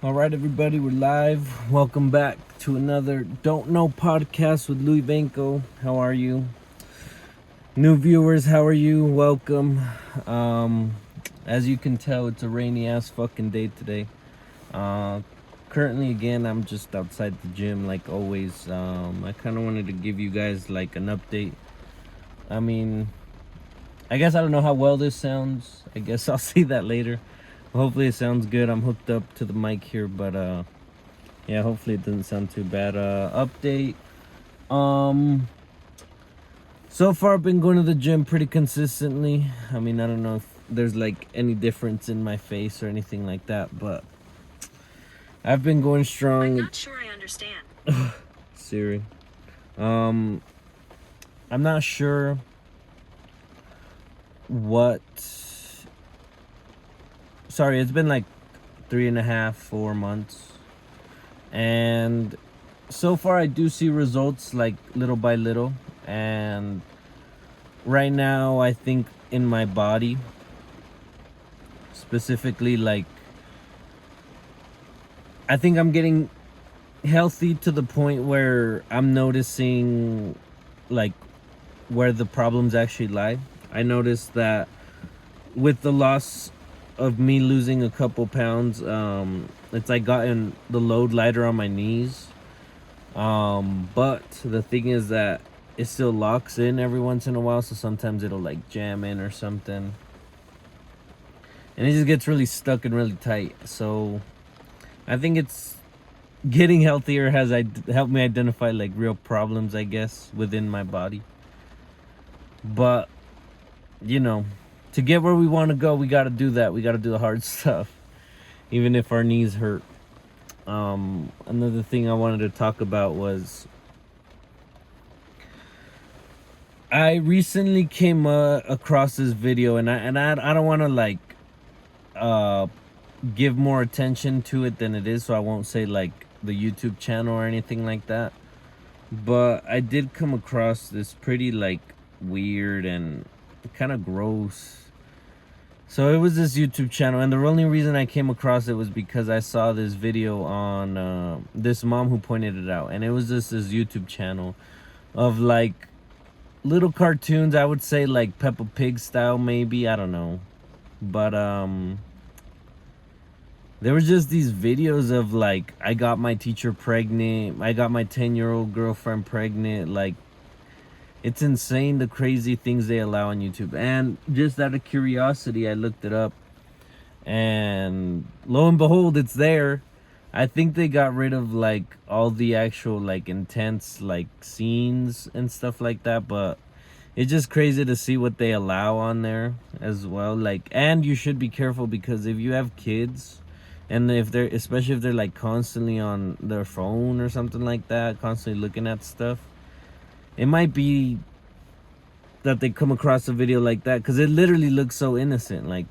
All right, everybody, we're live. Welcome back to another Don't Know podcast with Louis Banco. How are you? New viewers, how are you? Welcome. As you can tell, it's a rainy ass fucking day today. Uh, Currently, again, I'm just outside the gym like always. I kind of wanted to give you guys like an update. I mean, I guess I don't know how well this sounds. I guess I'll see that later. Hopefully, it sounds good. I'm hooked up to the mic here, but yeah, hopefully it doesn't sound too bad. Update. Um so far I've been going to the gym pretty consistently. I mean, I don't know if there's like any difference in my face or anything like that, but I've been going strong. I'm not sure I understand. Siri. I'm not sure what sorry, it's been like 3.5, 4 months. And so far I do see results like little by little. And right now I think in my body specifically, like, I think I'm getting healthy to the point where I'm noticing like where the problems actually lie. I noticed that with the loss of me losing a couple pounds, it's like gotten the load lighter on my knees. But the thing is that it still locks in every once in a while, so sometimes it'll like jam in or something. And it just gets really stuck and really tight. So I think it's getting healthier has helped me identify like real problems, I guess, within my body. But you know, to get where we want to go, we got to do that. We got to do the hard stuff, even if our knees hurt. Another thing I wanted to talk about was I recently came across this video, and I don't want to like uh give more attention to it than it is, so I won't say like the YouTube channel or anything like that. But I did come across this pretty like weird and kind of gross. So it was this YouTube channel, and the only reason I came across it was because I saw this video on this mom who pointed it out, and it was just this YouTube channel of like little cartoons. I would say like Peppa Pig style, maybe, I don't know, but there was just these videos of like, I got my teacher pregnant, I got my 10-year-old girlfriend pregnant. Like, it's insane the crazy things they allow on YouTube. And just out of curiosity, I looked it up, and lo and behold, it's there. I think they got rid of like all the actual like intense like scenes and stuff like that, but it's just crazy to see what they allow on there as well. Like, and you should be careful, because if you have kids, and if they're, especially if they're like constantly on their phone or something like that, constantly looking at stuff, it might be that they come across a video like that, because it literally looks so innocent. Like,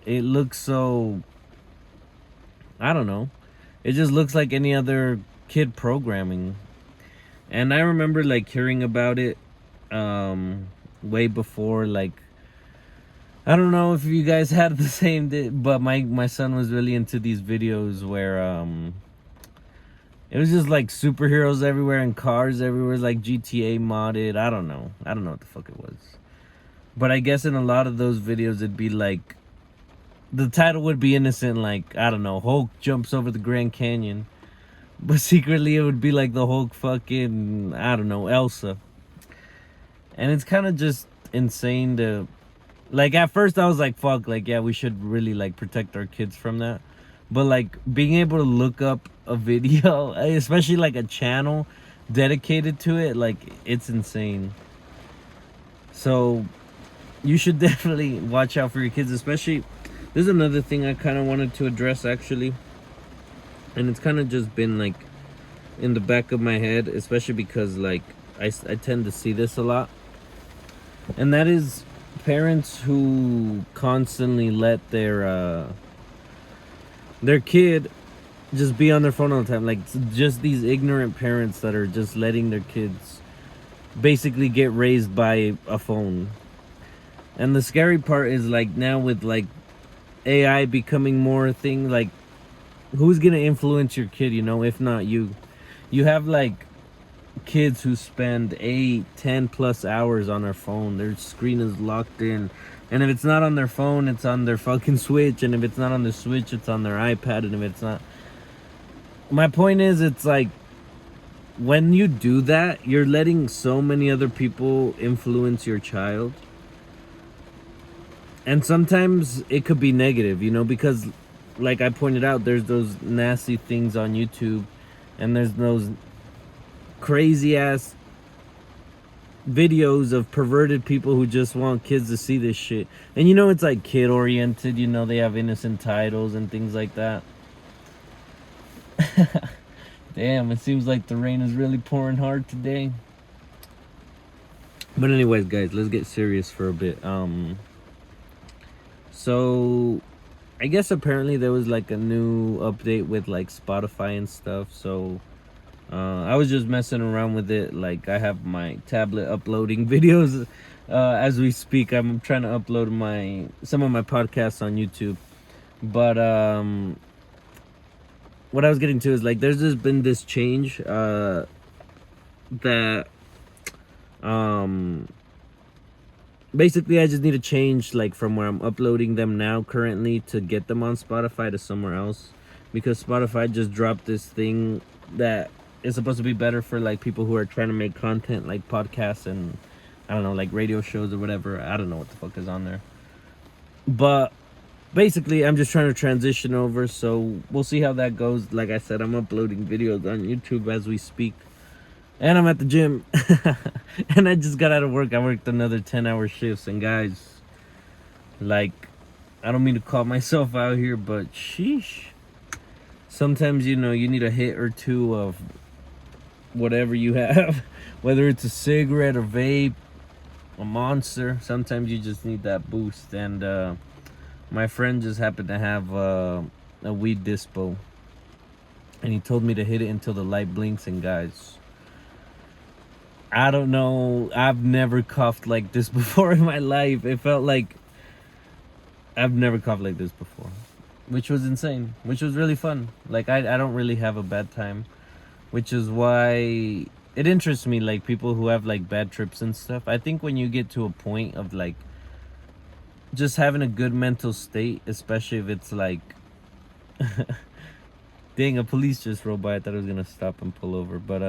it looks so, I don't know, it just looks like any other kid programming. And I remember like hearing about it way before. Like, I don't know if you guys had the same but my son was really into these videos where it was just like superheroes everywhere and cars everywhere, like GTA modded. I don't know what the fuck it was. But I guess in a lot of those videos it'd be like, the title would be innocent, like, I don't know, Hulk jumps over the Grand Canyon. But secretly it would be like the Hulk fucking, I don't know, Elsa. And it's kind of just insane to, like, at first I was like, fuck, like, yeah, we should really like protect our kids from that. But like, being able to look up a video, especially like a channel dedicated to it, like, it's insane. So you should definitely watch out for your kids. Especially, there's another thing I kind of wanted to address actually, and it's kind of just been like in the back of my head, especially because like I tend to see this a lot, and that is parents who constantly let their kid just be on their phone all the time. Like, just these ignorant parents that are just letting their kids basically get raised by a phone. And the scary part is like, now with like AI becoming more a thing, like who's gonna influence your kid, you know, if not you? You have like kids who spend 8, 10 plus hours on their phone. Their screen is locked in, and if it's not on their phone, it's on their fucking Switch, and if it's not on the Switch, it's on their iPad, and if it's not, my point is, it's like, when you do that, you're letting so many other people influence your child. And sometimes it could be negative, you know, because like I pointed out, there's those nasty things on YouTube, and there's those crazy ass videos of perverted people who just want kids to see this shit. And you know, it's like kid oriented, you know, they have innocent titles and things like that. Damn, it seems like the rain is really pouring hard today. But anyways, guys, let's get serious for a bit. So I guess apparently there was like a new update with like Spotify and stuff. So I was just messing around with it. Like, I have my tablet uploading videos as we speak. I'm trying to upload some of my podcasts on YouTube. But what I was getting to is, like, there's just been this change that basically I just need to change, like, from where I'm uploading them now currently to get them on Spotify to somewhere else, because Spotify just dropped this thing that is supposed to be better for like people who are trying to make content like podcasts and I don't know, like radio shows or whatever. I don't know what the fuck is on there, but basically I'm just trying to transition over, so we'll see how that goes. Like I said, I'm uploading videos on YouTube as we speak, and I'm at the gym. And I just got out of work. I worked another 10-hour shifts, and guys, like, I don't mean to call myself out here, but sheesh, sometimes, you know, you need a hit or two of whatever you have, whether it's a cigarette or vape, a Monster. Sometimes you just need that boost. And my friend just happened to have a weed dispo, and he told me to hit it until the light blinks. And guys, I don't know, I've never coughed like this before in my life. It felt like I've never coughed like this before, which was insane, which was really fun. Like, I don't really have a bad time, which is why it interests me, like, people who have like bad trips and stuff. I think when you get to a point of like just having a good mental state, especially if it's like dang, a police just rolled by. I thought it was gonna stop and pull over, but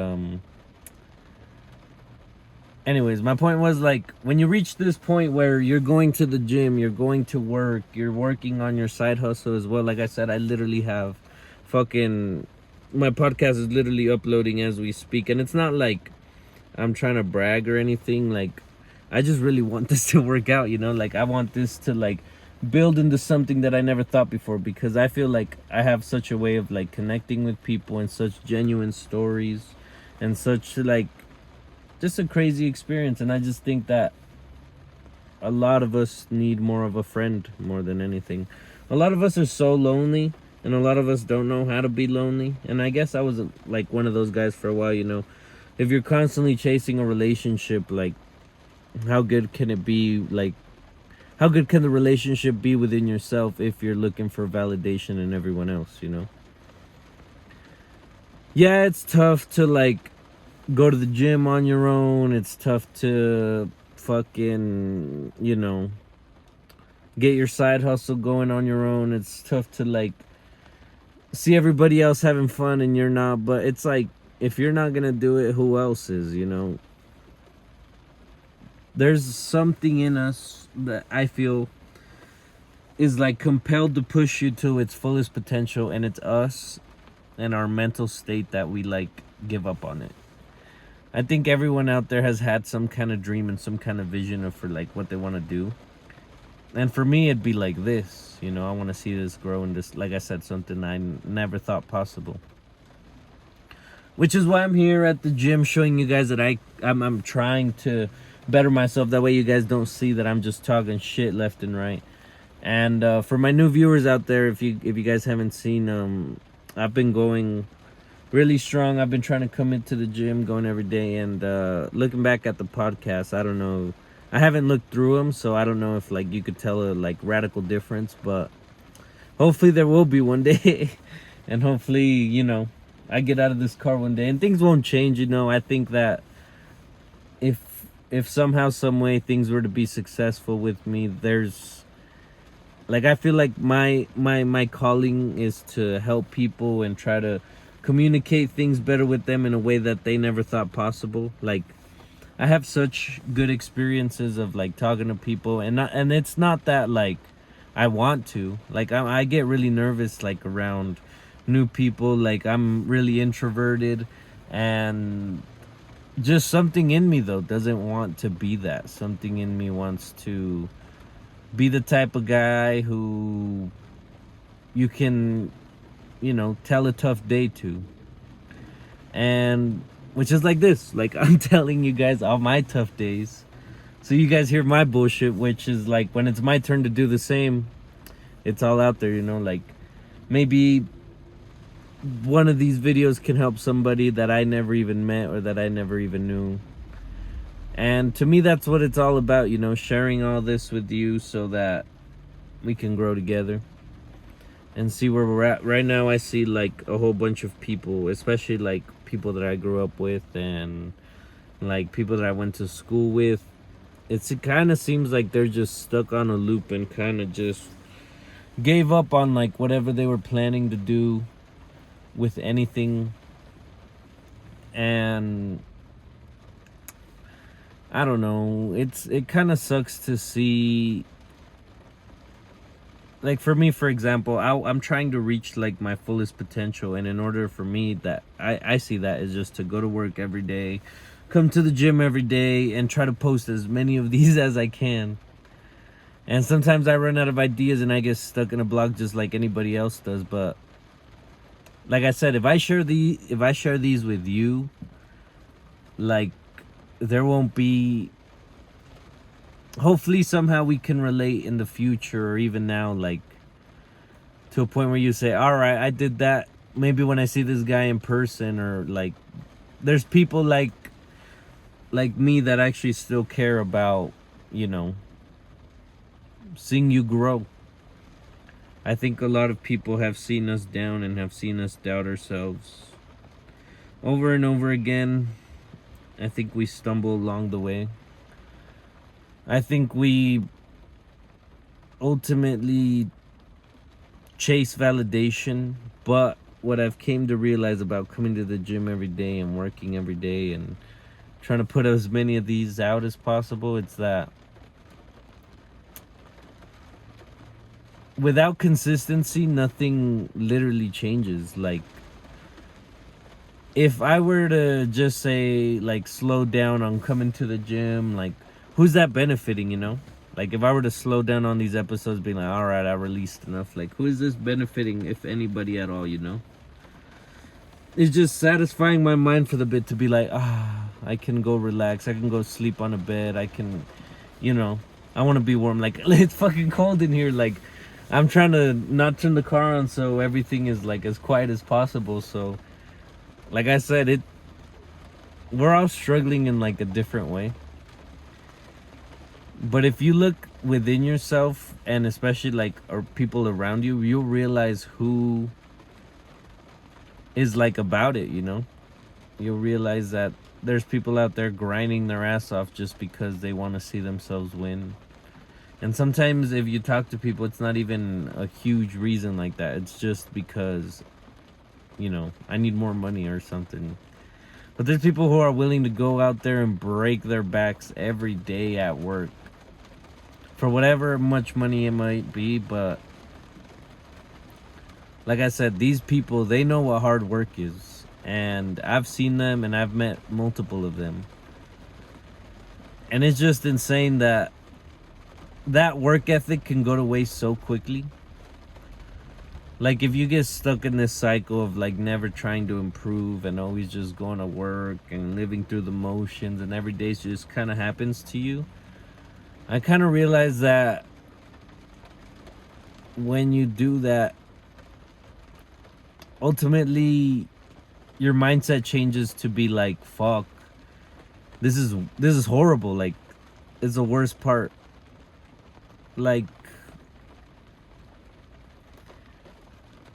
anyways, my point was, like, when you reach this point where you're going to the gym, you're going to work, you're working on your side hustle as well. Like I said, I literally have fucking, my podcast is literally uploading as we speak, and it's not like I'm trying to brag or anything. Like, I just really want this to work out, you know? Like, I want this to like build into something that I never thought before, because I feel like I have such a way of like connecting with people and such genuine stories and such like just a crazy experience. And I just think that a lot of us need more of a friend more than anything. A lot of us are so lonely, and a lot of us don't know how to be lonely. And I guess I was like one of those guys for a while, you know. If you're constantly chasing a relationship, like, how good can it be? Like, how good can the relationship be within yourself if you're looking for validation in everyone else, you know? Yeah, it's tough to like go to the gym on your own. It's tough to fucking, you know, get your side hustle going on your own. It's tough to like see everybody else having fun and you're not. But it's like, if you're not gonna do it, who else is, you know? There's something in us that I feel is like compelled to push you to its fullest potential, and it's us and our mental state that we like give up on it. I think everyone out there has had some kind of dream and some kind of vision of for like what they want to do. And for me, it'd be like this, you know, I want to see this grow in this, like I said, something I never thought possible. Which is why I'm here at the gym showing you guys that I'm trying to better myself. That way you guys don't see that I'm just talking shit left and right. And for my new viewers out there, if you guys haven't seen, I've been going really strong. I've been trying to commit to the gym, going every day. And looking back at the podcast, I don't know, I haven't looked through them, so I don't know if like you could tell a like radical difference, but hopefully there will be one day. And hopefully, I get out of this car one day and things won't change. I think that if somehow, some way things were to be successful with me, there's like, I feel like my calling is to help people and try to communicate things better with them in a way that they never thought possible. Like, I have such good experiences of like talking to people, and it's not that like I want to. Like, I get really nervous like around new people. Like, I'm really introverted, and just something in me though doesn't want to be that. Something in me wants to be the type of guy who you can, tell a tough day to. And which is like this. Like, I'm telling you guys all my tough days. So you guys hear my bullshit, which is like when it's my turn to do the same, it's all out there, like maybe one of these videos can help somebody that I never even met or that I never even knew. And to me, that's what it's all about, sharing all this with you so that we can grow together and see where we're at. Right now, I see like a whole bunch of people, especially like people that I grew up with and like people that I went to school with. It kind of seems like they're just stuck on a loop and kind of just gave up on like whatever they were planning to do with anything. And I don't know, it kind of sucks to see. Like, for me, for example, I'm trying to reach like my fullest potential, and in order for me, that I see that is just to go to work every day, come to the gym every day, and try to post as many of these as I can. And sometimes I run out of ideas and I get stuck in a block just like anybody else does. But like I said, if I share these with you, like, there won't be, hopefully somehow we can relate in the future or even now, like to a point where you say, all right, I did that. Maybe when I see this guy in person, or like there's people like me that actually still care about, seeing you grow. I think a lot of people have seen us down and have seen us doubt ourselves over and over again. I think we stumble along the way. I think we ultimately chase validation, but what I've came to realize about coming to the gym every day and working every day and trying to put as many of these out as possible, it's that without consistency, nothing literally changes. Like, if I were to just say, like, slow down on coming to the gym, like, who's that benefiting, Like, if I were to slow down on these episodes, being like, all right, I released enough, like, who is this benefiting, if anybody at all, It's just satisfying my mind for the bit to be like, I can go relax, I can go sleep on a bed, I can, I want to be warm. Like, it's fucking cold in here, like, I'm trying to not turn the car on so everything is like as quiet as possible. So like I said, we're all struggling in like a different way. But if you look within yourself, and especially like or people around you, you'll realize who is like about it, You'll realize that there's people out there grinding their ass off just because they want to see themselves win. And sometimes if you talk to people, it's not even a huge reason like that. It's just because, I need more money or something. But there's people who are willing to go out there and break their backs every day at work for whatever much money it might be. But like I said, these people, they know what hard work is. And I've seen them and I've met multiple of them. And it's just insane that work ethic can go to waste so quickly. Like, if you get stuck in this cycle of like never trying to improve and always just going to work and living through the motions, and every day just kind of happens to you, I kind of realize that when you do that, ultimately your mindset changes to be like, fuck, this is horrible. Like, it's the worst part. Like,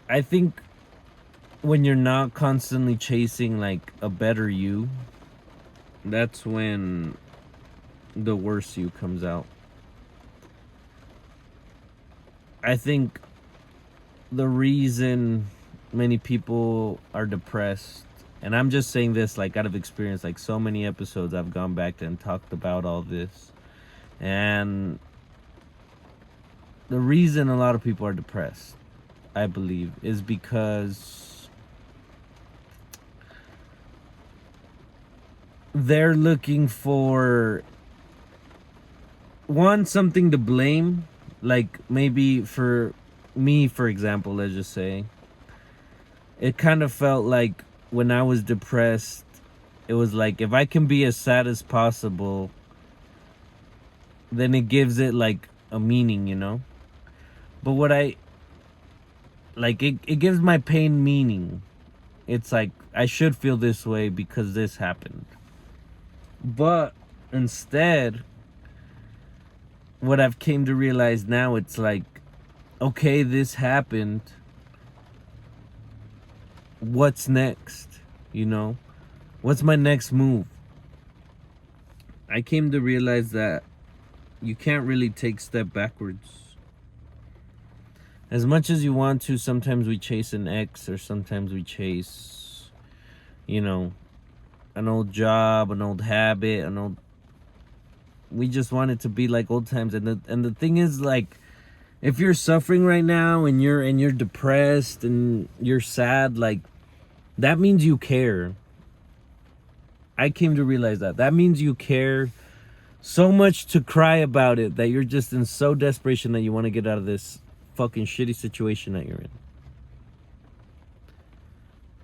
I think when you're not constantly chasing like a better you, that's when the worst you comes out. I think the reason many people are depressed, and I'm just saying this like out of experience, like so many episodes I've gone back and talked about all this, and the reason a lot of people are depressed, I believe, is because they're looking for one, something to blame. Like maybe for me, for example, let's just say, it kind of felt like when I was depressed, it was like if I can be as sad as possible, then it gives it like a meaning, you know? But what I like, it gives my pain meaning. It's like I should feel this way because this happened. But instead, what I've came to realize now, it's like, okay, this happened. What's next? You know? What's my next move? I came to realize that you can't really take step backwards. As much as you want to, sometimes we chase an ex, or sometimes we chase, you know, an old job, an old habit, we just want it to be like old times. And the thing is, like, if you're suffering right now and you're depressed and you're sad, like, that means you care. I came to realize that means you care so much to cry about it, that you're just in so desperation that you want to get out of this fucking shitty situation that you're in.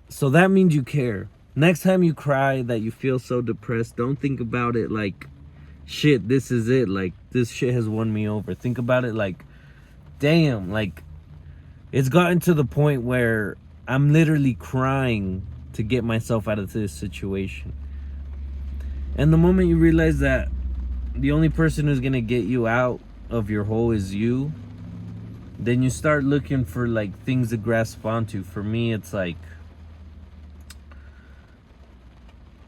So that means you care. Next time you cry that you feel so depressed, don't think about it like, shit, this is it, like, this shit has won me over. Think about it like, damn, like, it's gotten to the point where I'm literally crying to get myself out of this situation. And the moment you realize that the only person who's gonna get you out of your hole is you, then you start looking for like things to grasp onto. For me, it's like,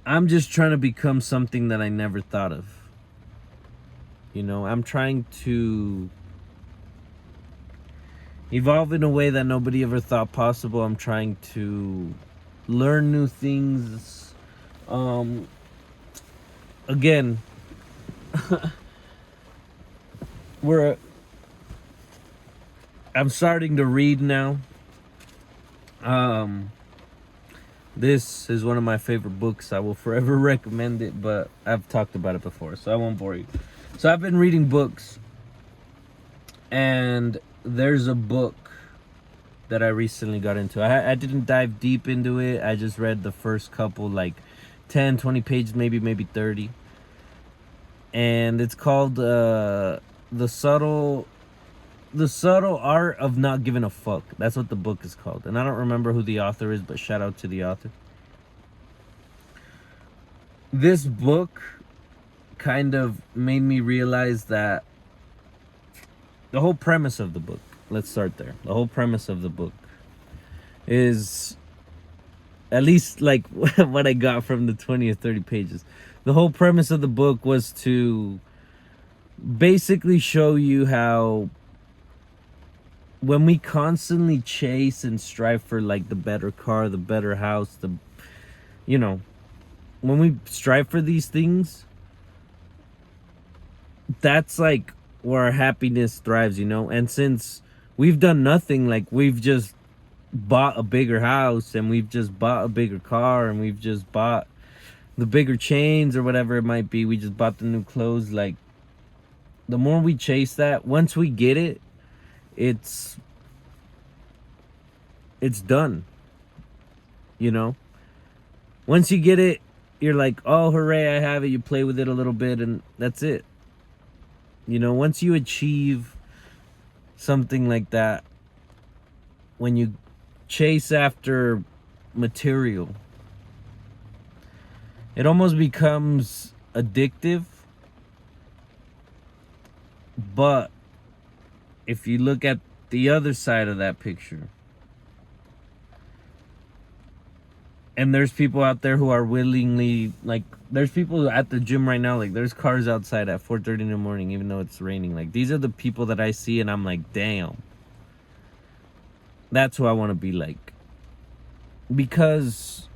I'm just trying to become something that I never thought of. You know, I'm trying to evolve in a way that nobody ever thought possible. I'm trying to learn new things. Again, I'm starting to read now. This is one of my favorite books. I will forever recommend it, but I've talked about it before, so I won't bore you. So I've been reading books, and there's a book that I recently got into. I didn't dive deep into it. I just read the first couple, like 10, 20 pages, maybe 30. And it's called The Subtle Art of Not Giving a Fuck. That's what the book is called. And I don't remember who the author is, but shout out to the author. This book kind of made me realize that the whole premise of the book, let's start there. The whole premise of the book is, at least like what I got from the 20 or 30 pages. The whole premise of the book was to basically show you how when we constantly chase and strive for like the better car, the better house, you know, when we strive for these things, that's like where our happiness thrives, you know. And since we've done nothing, like we've just bought a bigger house, and we've just bought a bigger car, and we've just bought the bigger chains or whatever it might be, we just bought the new clothes, like the more we chase that, once we get it, it's done, you know. Once you get it, you're like, oh hooray, I have it. You play with it a little bit and that's it, you know. Once you achieve something like that, when you chase after material, it almost becomes addictive. But if you look at the other side of that picture, And there's people out there who are willingly, like, there's people at the gym right now, like there's cars outside at 4:30 in the morning even though it's raining. Like, these are the people that I see and I'm like, damn, that's who I want to be like. Because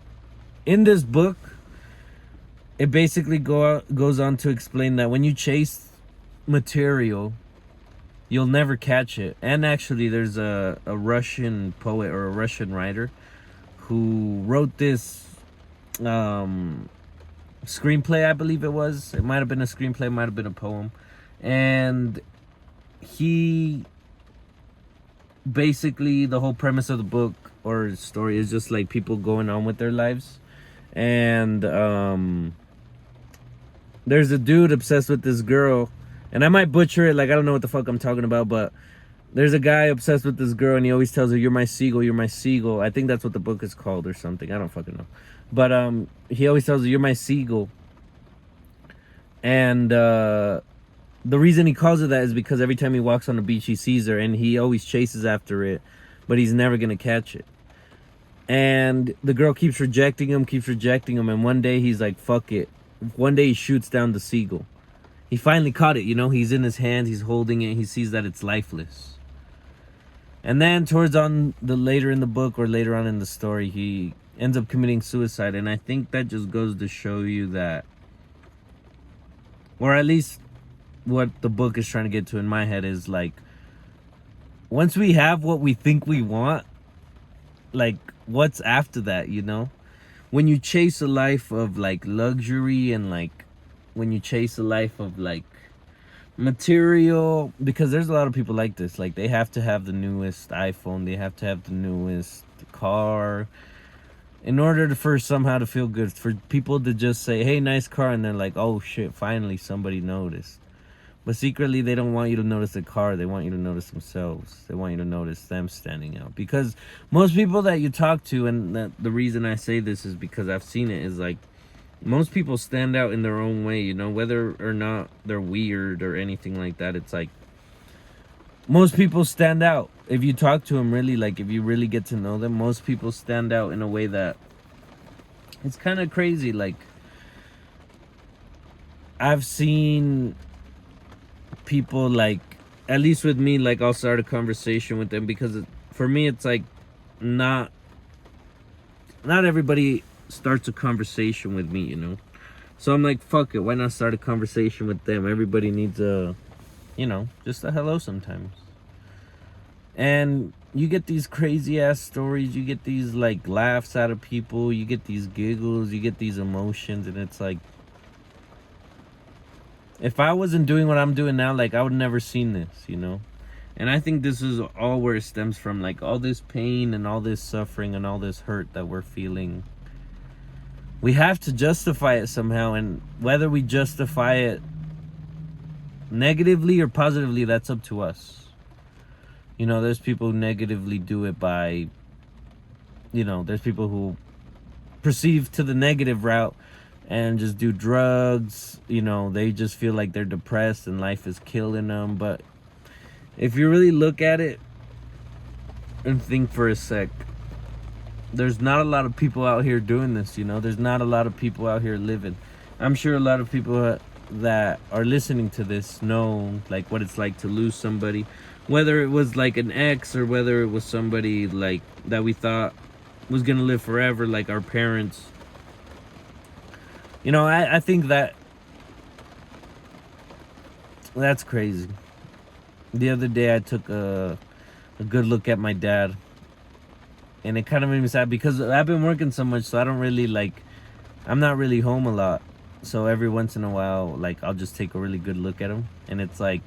in this book, it basically goes on to explain that when you chase material, you'll never catch it. And actually, there's a Russian poet or a Russian writer who wrote this screenplay, I believe it was. It might have been a screenplay, might have been a poem. And he basically, the whole premise of the book or story is just like people going on with their lives. And there's a dude obsessed with this girl, and I might butcher it, like I don't know what the fuck I'm talking about, but there's a guy obsessed with this girl and he always tells her, "You're my seagull, you're my seagull." I think that's what the book is called or something. I don't fucking know. But he always tells her, "You're my seagull." And the reason he calls her that is because every time he walks on the beach he sees her and he always chases after it, but he's never gonna catch it. And the girl keeps rejecting him, and one day he's like, fuck it. One day he shoots down the seagull. He finally caught it, you know, he's in his hands, he's holding it, he sees that it's lifeless. And then towards on the later in the book or later on in the story, he ends up committing suicide. And I think that just goes to show you that, or at least what the book is trying to get to in my head is like, once we have what we think we want, like, what's after that, you know? When you chase a life of like luxury and like when you chase a life of like material, because there's a lot of people like this, like they have to have the newest iPhone, they have to have the newest car in order to first somehow to feel good, for people to just say, "Hey, nice car," and they're like, "Oh shit, finally somebody noticed." But secretly, they don't want you to notice the car. They want you to notice themselves. They want you to notice them standing out. Because most people that you talk to, and the reason I say this is because I've seen it, is like, most people stand out in their own way, you know, whether or not they're weird or anything like that. It's like, most people stand out. If you talk to them really, like, if you really get to know them, most people stand out in a way that it's kind of crazy. Like, I've seen people, like, at least with me, like, I'll start a conversation with them because for me it's like, not everybody starts a conversation with me, you know. So I'm like, fuck it, why not start a conversation with them? Everybody needs a, you know, just a hello sometimes. And you get these crazy ass stories, you get these like laughs out of people, you get these giggles, you get these emotions, and it's like, if I wasn't doing what I'm doing now, like, I would never seen this, you know. And I think this is all where it stems from, like, all this pain and all this suffering and all this hurt that we're feeling. We have to justify it somehow, and whether we justify it negatively or positively, that's up to us. You know, there's people who negatively do it by, you know, there's people who perceive to the negative route and just do drugs, you know, they just feel like they're depressed and life is killing them. But if you really look at it and think for a sec, there's not a lot of people out here doing this, you know. There's not a lot of people out here living. I'm sure a lot of people that are listening to this know like what it's like to lose somebody, whether it was like an ex or whether it was somebody like that we thought was gonna live forever, like our parents. You know, I think that's crazy. The other day I took a good look at my dad, and it kind of made me sad because I've been working so much, so I don't really like, I'm not really home a lot. So every once in a while, like, I'll just take a really good look at him, and it's like,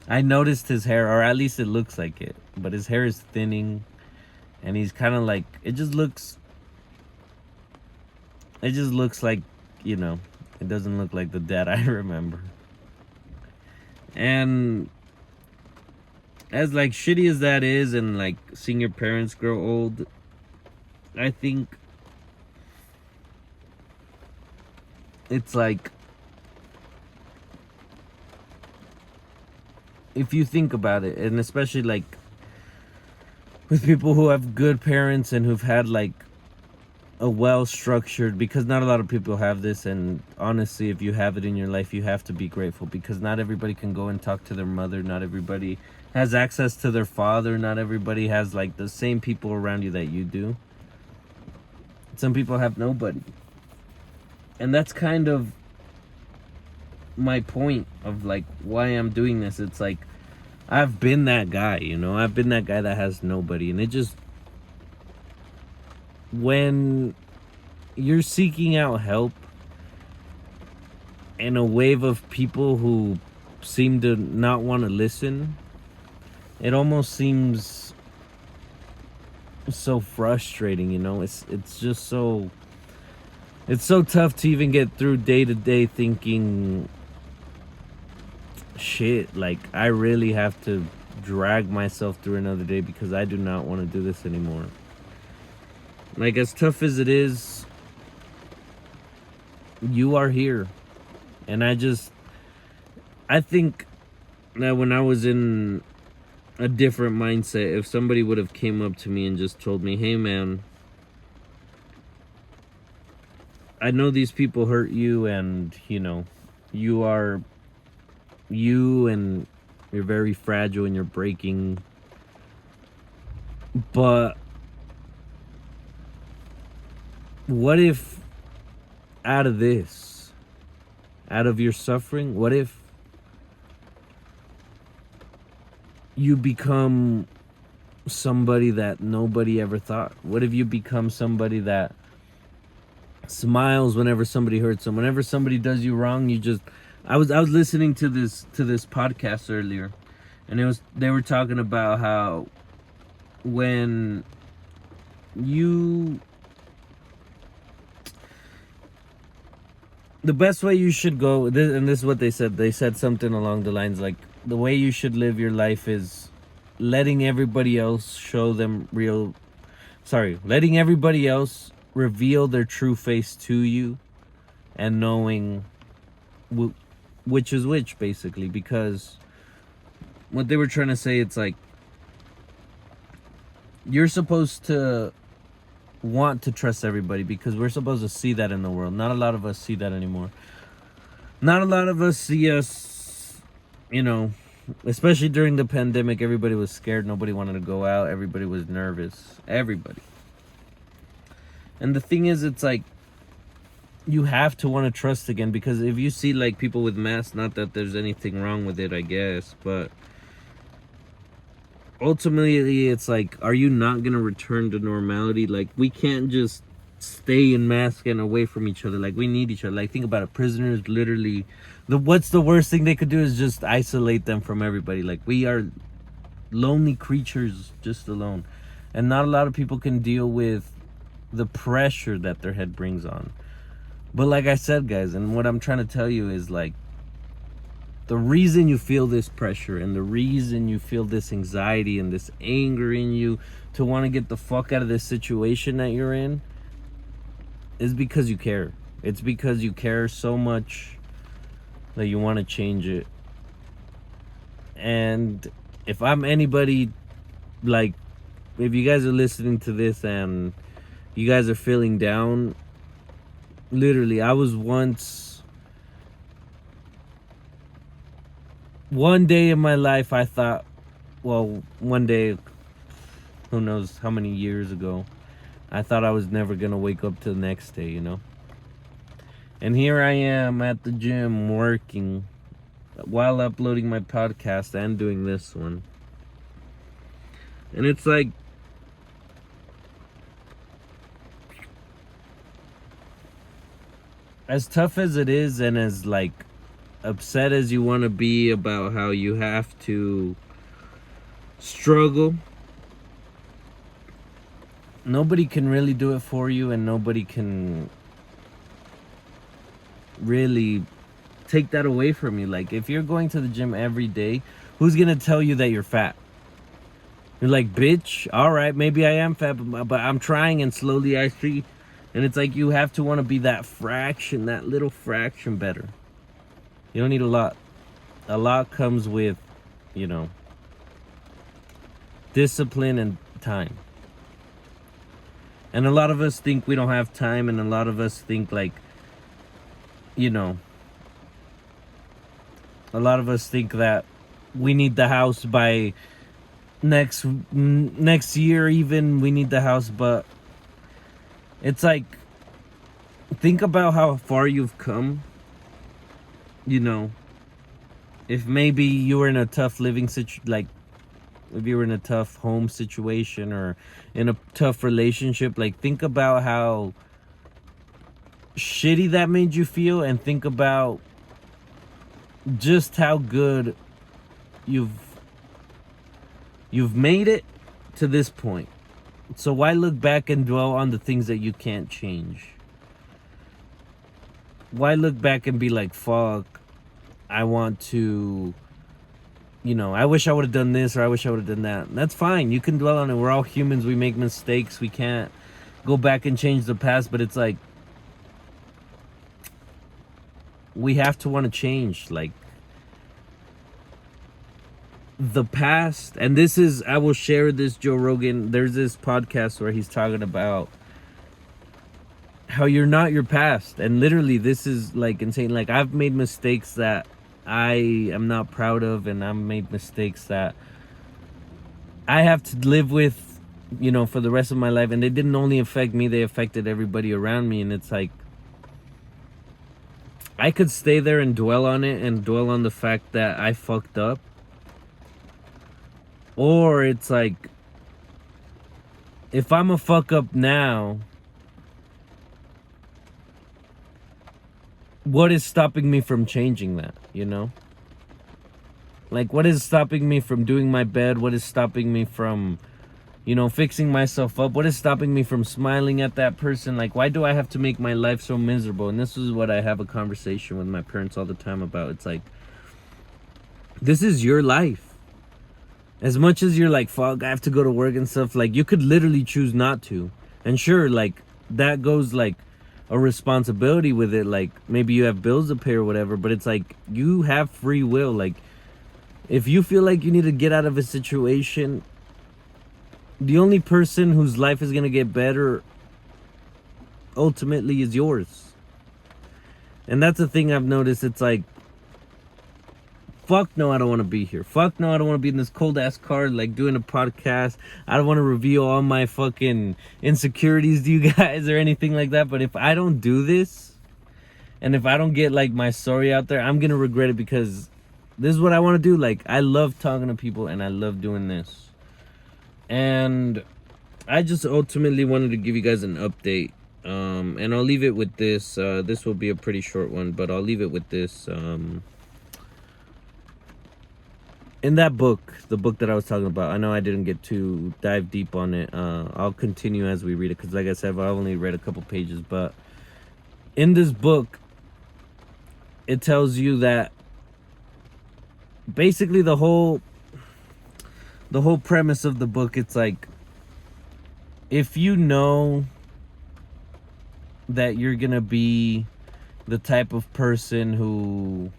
I noticed his hair, or at least it looks like it, but his hair is thinning, and he's kind of like, it just looks like, you know, it doesn't look like the dad I remember. And as like shitty as that is, and like seeing your parents grow old, I think it's like, if you think about it, and especially like with people who have good parents and who've had like a well structured, because not a lot of people have this, and honestly if you have it in your life you have to be grateful, because not everybody can go and talk to their mother, not everybody has access to their father, not everybody has like the same people around you that you do. Some people have nobody, and that's kind of my point of like why I'm doing this. It's like I've been that guy, you know, I've been that guy that has nobody, and it just, when you're seeking out help and a wave of people who seem to not want to listen, it almost seems so frustrating, you know. It's just so, it's so tough to even get through day to day thinking, shit, like I really have to drag myself through another day because I do not want to do this anymore. Like, as tough as it is, you are here. And I think that when I was in a different mindset, if somebody would have came up to me and just told me, hey man, I know these people hurt you, and you know, you are you, and you're very fragile and you're breaking, but what if out of this, out of your suffering, what if you become somebody that nobody ever thought? What if you become somebody that smiles whenever somebody hurts them, whenever somebody does you wrong? You just, I was listening to this podcast earlier, and they were talking about how when you, the best way you should go, and this is what they said. They said something along the lines like, the way you should live your life is letting everybody else letting everybody else reveal their true face to you, and knowing which is which, basically. Because what they were trying to say, it's like, you're supposed to want to trust everybody because we're supposed to see that in the world. Not a lot of us see that anymore. Not a lot of us see us, you know, especially during the pandemic. Everybody was scared. Nobody wanted to go out. Everybody was nervous. Everybody. And the thing is, it's like, you have to want to trust again, because if you see like people with masks, not that there's anything wrong with it, I guess, but ultimately it's like, are you not gonna return to normality? Like, we can't just stay in mask and away from each other. Like, we need each other. Like, think about it. Prisoners, literally, what's the worst thing they could do is just isolate them from everybody. Like, we are lonely creatures just alone, and not a lot of people can deal with the pressure that their head brings on. But like I said, guys, and what I'm trying to tell you is, like, the reason you feel this pressure and the reason you feel this anxiety and this anger in you to want to get the fuck out of this situation that you're in is because you care. It's because you care so much that you want to change it. And if I'm anybody, like, if you guys are listening to this and you guys are feeling down, literally, I was once, one day in my life, I thought, well, one day, who knows how many years ago, I thought I was never gonna wake up to the next day, you know? And here I am at the gym working while uploading my podcast and doing this one. And it's like, as tough as it is, and as like upset as you want to be about how you have to struggle, nobody can really do it for you, and nobody can really take that away from you. Like, if you're going to the gym every day, who's gonna tell you that you're fat? You're like, bitch, all right, maybe I am fat, but I'm trying, and slowly I see. And it's like, you have to want to be that fraction, that little fraction better. You don't need a lot. A lot comes with, you know, discipline and time. And a lot of us think we don't have time, and a lot of us think like, you know, a lot of us think that we need the house by next year, even we need the house. But it's like, think about how far you've come. You know, if maybe you were in a tough living like if you were in a tough home situation or in a tough relationship, like think about how shitty that made you feel, and think about just how good you've made it to this point. So why look back and dwell on the things that you can't change? Why look back and be like, fuck, I want to, I wish I would have done this, or I wish I would have done that. That's fine. You can dwell on it. We're all humans. We make mistakes. We can't go back and change the past, but it's like, we have to want to change. Like, the past, and this is, I will share this, Joe Rogan, there's this podcast where he's talking about how you're not your past, and literally this is like insane. Like, I've made mistakes that I am not proud of, and I've made mistakes that I have to live with, for the rest of my life, and they didn't only affect me, they affected everybody around me. And it's like, I could stay there and dwell on it and dwell on the fact that I fucked up. Or it's like, if I'm a fuck up now, what is stopping me from changing that, Like, what is stopping me from doing my bed? What is stopping me from, fixing myself up? What is stopping me from smiling at that person? Like, why do I have to make my life so miserable? And this is what I have a conversation with my parents all the time about. It's like, this is your life. As much as you're like, fuck, I have to go to work and stuff, like, you could literally choose not to. And sure, like, that goes like a responsibility with it. Like, maybe you have bills to pay or whatever, but it's like, you have free will. Like, if you feel like you need to get out of a situation, the only person whose life is going to get better ultimately is yours. And that's the thing I've noticed. It's like, fuck no, I don't want to be here. Fuck no, I don't want to be in this cold ass car, like, doing a podcast. I don't want to reveal all my fucking insecurities to you guys or anything like that. But if I don't do this, and if I don't get like my story out there, I'm gonna regret it, because this is what I want to do. Like, I love talking to people, and I love doing this. And I just ultimately wanted to give you guys an update. And I'll leave it with this. This will be a pretty short one, but I'll leave it with this. In that book, the book that I was talking about, I know I didn't get to dive deep on it. I'll continue as we read it, because like I said, I've only read a couple pages. But in this book, it tells you that basically the whole premise of the book, it's like, if you know that you're gonna be the type of person who,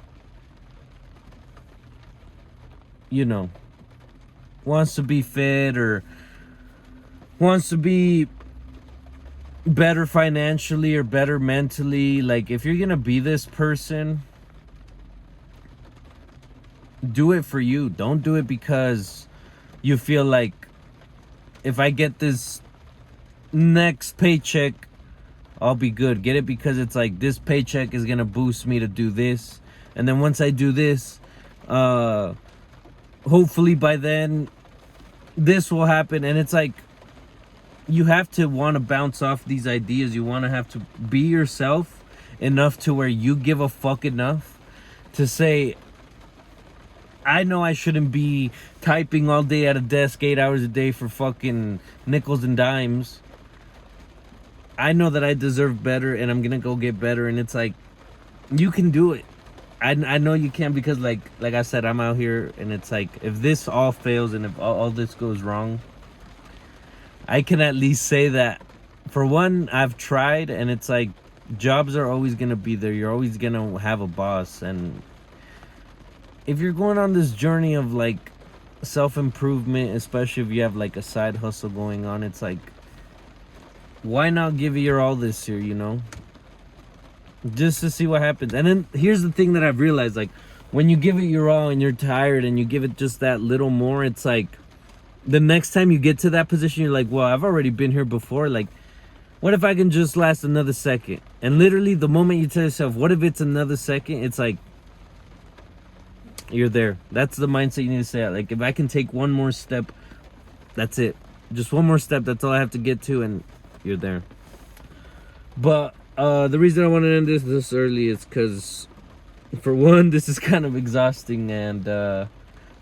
wants to be fit or wants to be better financially or better mentally, like, if you're gonna be this person, do it for you. Don't do it because you feel like, if I get this next paycheck, I'll be good. Get it because it's like, this paycheck is gonna boost me to do this, and then once I do this, hopefully by then this will happen. And it's like, you have to want to bounce off these ideas. You want to have to be yourself enough to where you give a fuck enough to say, I know I shouldn't be typing all day at a desk 8 hours a day for fucking nickels and dimes. I know that I deserve better, and I'm gonna go get better. And it's like, you can do it. I know you can, because like I said, I'm out here, and it's like, if this all fails and if all this goes wrong, I can at least say that, for one, I've tried. And it's like, jobs are always gonna be there. You're always gonna have a boss. And if you're going on this journey of like self-improvement, especially if you have like a side hustle going on, it's like, why not give it your all this year, you know? Just to see what happens. And then here's the thing that I've realized, like, when you give it your all and you're tired and you give it just that little more, it's like the next time you get to that position, you're like, well, I've already been here before. Like, what if I can just last another second? And literally, the moment you tell yourself, what if it's another second? It's like, you're there. That's the mindset you need to say. Like, if I can take one more step, that's it. Just one more step. That's all I have to get to, and you're there. But the reason I want to end this early is because, for one, this is kind of exhausting, and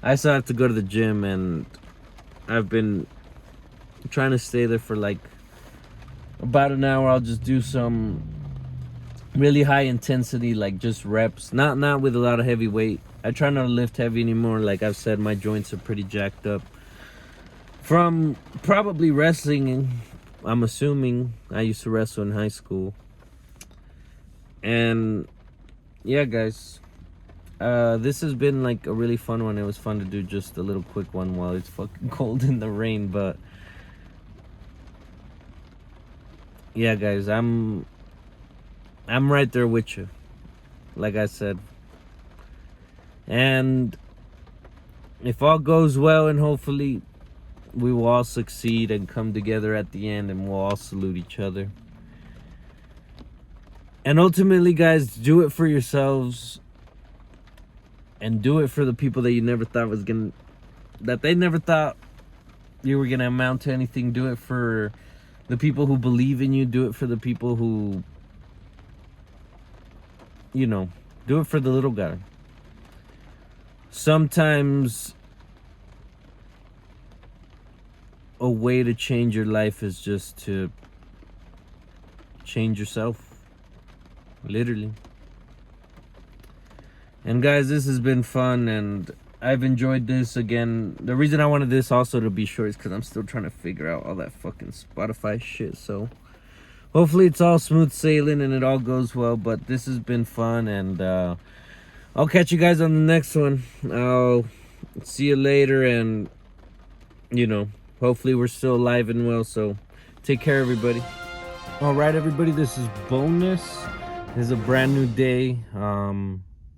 I still have to go to the gym, and I've been trying to stay there for like about an hour. I'll just do some really high intensity, like just reps, not with a lot of heavy weight. I try not to lift heavy anymore. Like I've said, my joints are pretty jacked up from probably wrestling. I'm assuming I used to wrestle in high school. And yeah, guys, this has been like a really fun one. It was fun to do just a little quick one while it's fucking cold in the rain. But yeah, guys, I'm right there with you, like I said. And if all goes well, and hopefully we will all succeed and come together at the end, and we'll all salute each other. And ultimately, guys, do it for yourselves, and do it for the people that you never thought that they never thought you were gonna amount to anything. Do it for the people who believe in you. Do it for the people who, you know, do it for the little guy. Sometimes a way to change your life is just to change yourself, literally. And guys, this has been fun, and I've enjoyed this. Again, the reason I wanted this also to be short is because I'm still trying to figure out all that fucking Spotify shit. So hopefully it's all smooth sailing and it all goes well. But this has been fun, and I'll catch you guys on the next one. I'll see you later, and you know, hopefully we're still alive and well. So take care, everybody. All right, everybody, this is Bonus. This is a brand new day.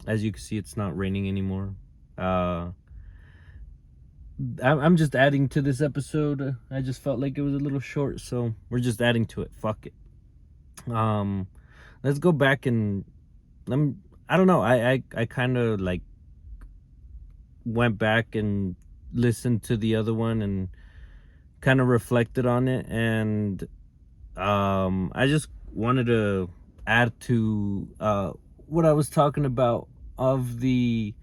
As you can see, it's not raining anymore. I'm just adding to this episode. I just felt like it was a little short, so we're just adding to it. Fuck it. Let's go back and I don't know. I kind of like went back and listened to the other one and kind of reflected on it, and I just wanted to add to what I was talking about of the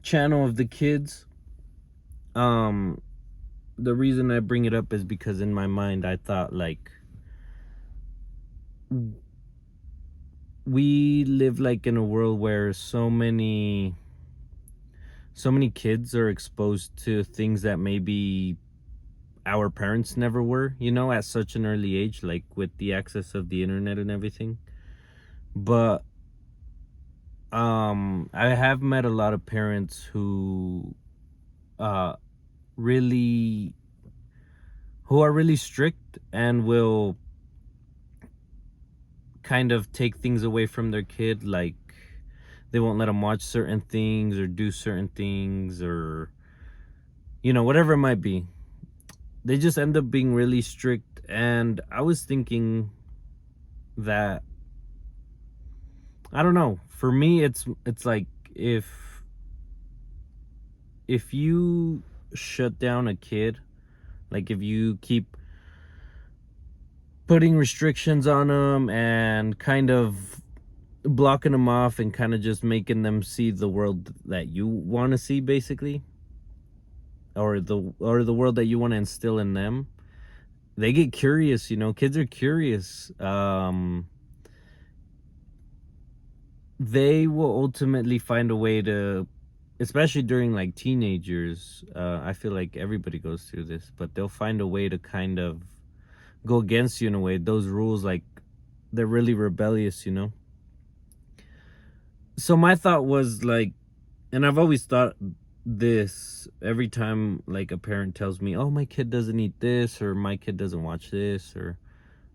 channel of the kids. The reason I bring it up is because in my mind I thought, like, we live like in a world where so many kids are exposed to things that maybe our parents never were, you know, at such an early age, like with the access of the internet and everything. But I have met a lot of parents who are really strict and will kind of take things away from their kid. Like, they won't let them watch certain things or do certain things, or, you know, whatever it might be. They just end up being really strict. And I was thinking that, I don't know, for me it's like, if you shut down a kid, like if you keep putting restrictions on them and kind of blocking them off and kind of just making them see the world that you want to see, basically, or the world that you want to instill in them, they get curious, you know. Kids are curious. They will ultimately find a way to, especially during like teenagers, I feel like everybody goes through this, but they'll find a way to kind of go against you in a way. Those rules, like, they're really rebellious, you know. So my thought was like, and I've always thought this every time like a parent tells me, oh, my kid doesn't eat this, or my kid doesn't watch this, or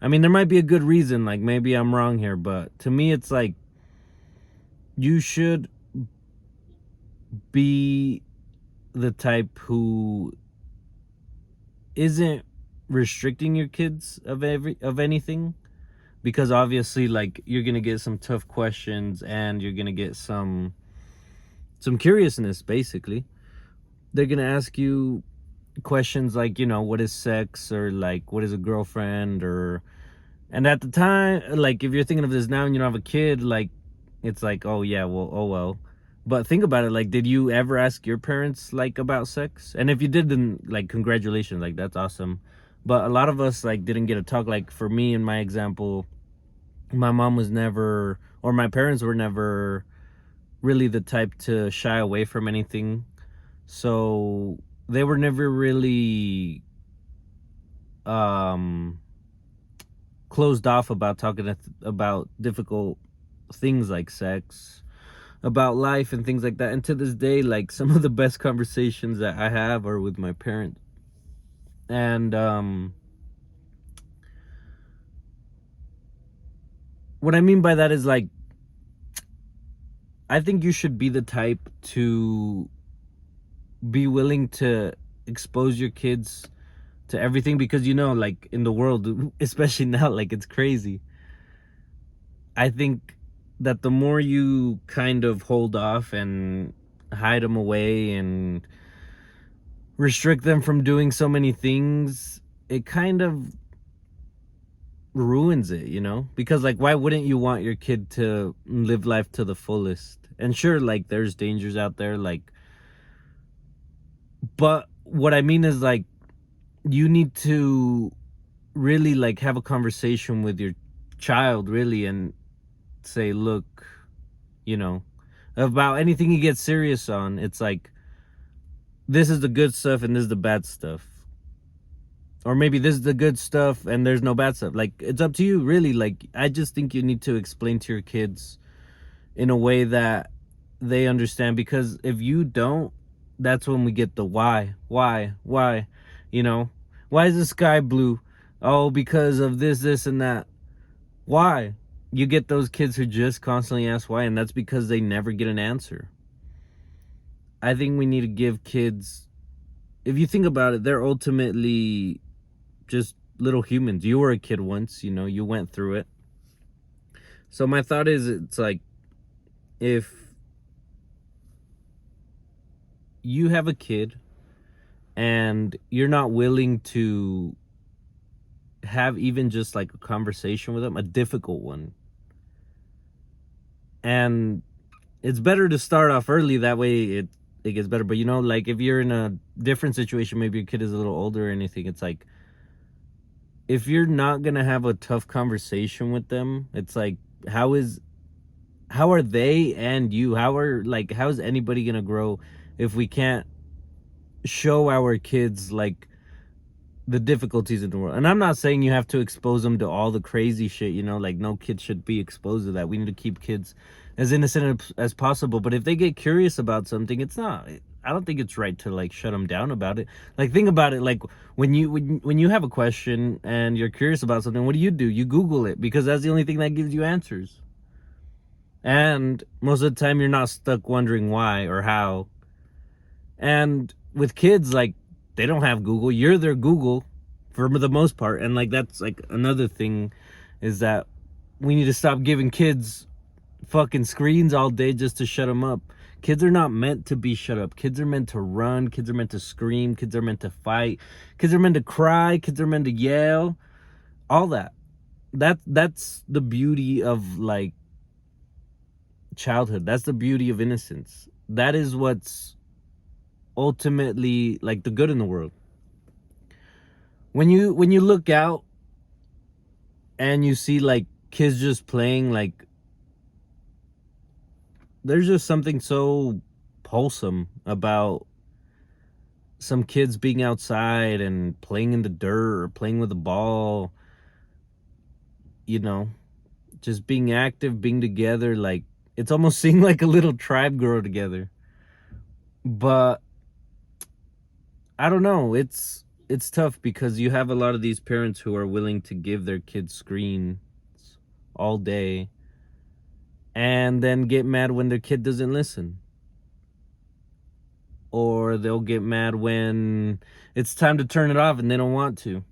I mean, there might be a good reason, like maybe I'm wrong here, but to me it's like you should be the type who isn't restricting your kids of anything, because obviously like you're going to get some tough questions and you're going to get some curiousness. Basically, they're going to ask you questions like, you know, what is sex, or like what is a girlfriend, or and at the time, like if you're thinking of this now and you don't have a kid, like it's like, oh yeah, well, oh well. But think about it, like did you ever ask your parents like about sex? And if you did, then like congratulations, like that's awesome. But a lot of us like didn't get a talk. Like for me, in my example, my mom was never, or my parents were never really the type to shy away from anything. So they were never really um closed off about talking about difficult things like sex, about life and things like that. And to this day, like some of the best conversations that I have are with my parents. And what I mean by that is like, I think you should be the type to be willing to expose your kids to everything, because you know, like in the world, especially now, like it's crazy. I think that the more you kind of hold off and hide them away and restrict them from doing so many things, it kind of ruins it, you know? Because like why wouldn't you want your kid to live life to the fullest? And sure, like there's dangers out there, like, but what I mean is like you need to really like have a conversation with your child, really, and say, look, you know, about anything you get serious on, it's like this is the good stuff and this is the bad stuff. Or maybe this is the good stuff and there's no bad stuff. Like it's up to you, really. Like I just think you need to explain to your kids in a way that they understand, because if you don't, that's when we get the why, you know, why is the sky blue? Oh, because of this and that. Why? You get those kids who just constantly ask why, and that's because they never get an answer. I think we need to give kids, if you think about it, they're ultimately just little humans. You were a kid once, you know, you went through it. So my thought is, it's like, if you have a kid and you're not willing to have even just like a conversation with them, a difficult one, and it's better to start off early, that way it gets better. But you know, like if you're in a different situation, maybe your kid is a little older or anything, it's like if you're not gonna have a tough conversation with them, it's like how are they and you, how is anybody gonna grow if we can't show our kids like the difficulties in the world? And I'm not saying you have to expose them to all the crazy shit, you know, like no kid should be exposed to that. We need to keep kids as innocent as possible. But if they get curious about something, I don't think it's right to like shut them down about it. Like think about it, like when you have a question and you're curious about something, what do? You Google it, because that's the only thing that gives you answers. And most of the time you're not stuck wondering why or how. And with kids, like they don't have Google. You're their Google for the most part. And like that's like another thing, is that we need to stop giving kids fucking screens all day just to shut them up. Kids are not meant to be shut up. Kids are meant to run. Kids are meant to scream. Kids are meant to fight. Kids are meant to cry. Kids are meant to yell. All that. That's the beauty of like childhood. That's the beauty of innocence. That is what's ultimately like the good in the world. When you look out and you see like kids just playing, like there's just something so wholesome about some kids being outside and playing in the dirt or playing with a ball, you know, just being active, being together. Like it's almost seeing like a little tribe grow together. But I don't know, it's it's tough because you have a lot of these parents who are willing to give their kids screens all day and then get mad when their kid doesn't listen. Or they'll get mad when it's time to turn it off and they don't want to.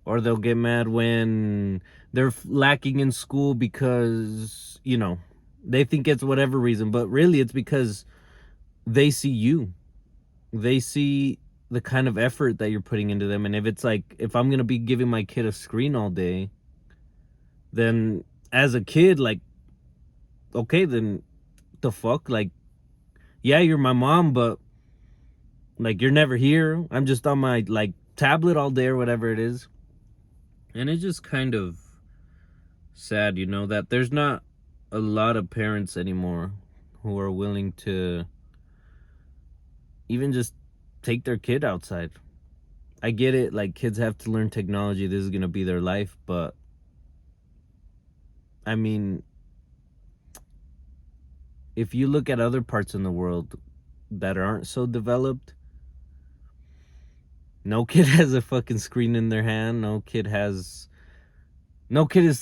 Or they'll get mad when they're lacking in school because, they think it's whatever reason, but really it's because they see you. They see the kind of effort that you're putting into them. And if it's like, if I'm going to be giving my kid a screen all day, then as a kid, like, okay, then the fuck? Like, yeah, you're my mom, but like, you're never here. I'm just on my like tablet all day or whatever it is. And it's just kind of sad, that there's not a lot of parents anymore who are willing to even just take their kid outside. I get it, like, kids have to learn technology. This is going to be their life. But, I mean, if you look at other parts in the world that aren't so developed, no kid has a fucking screen in their hand. No kid is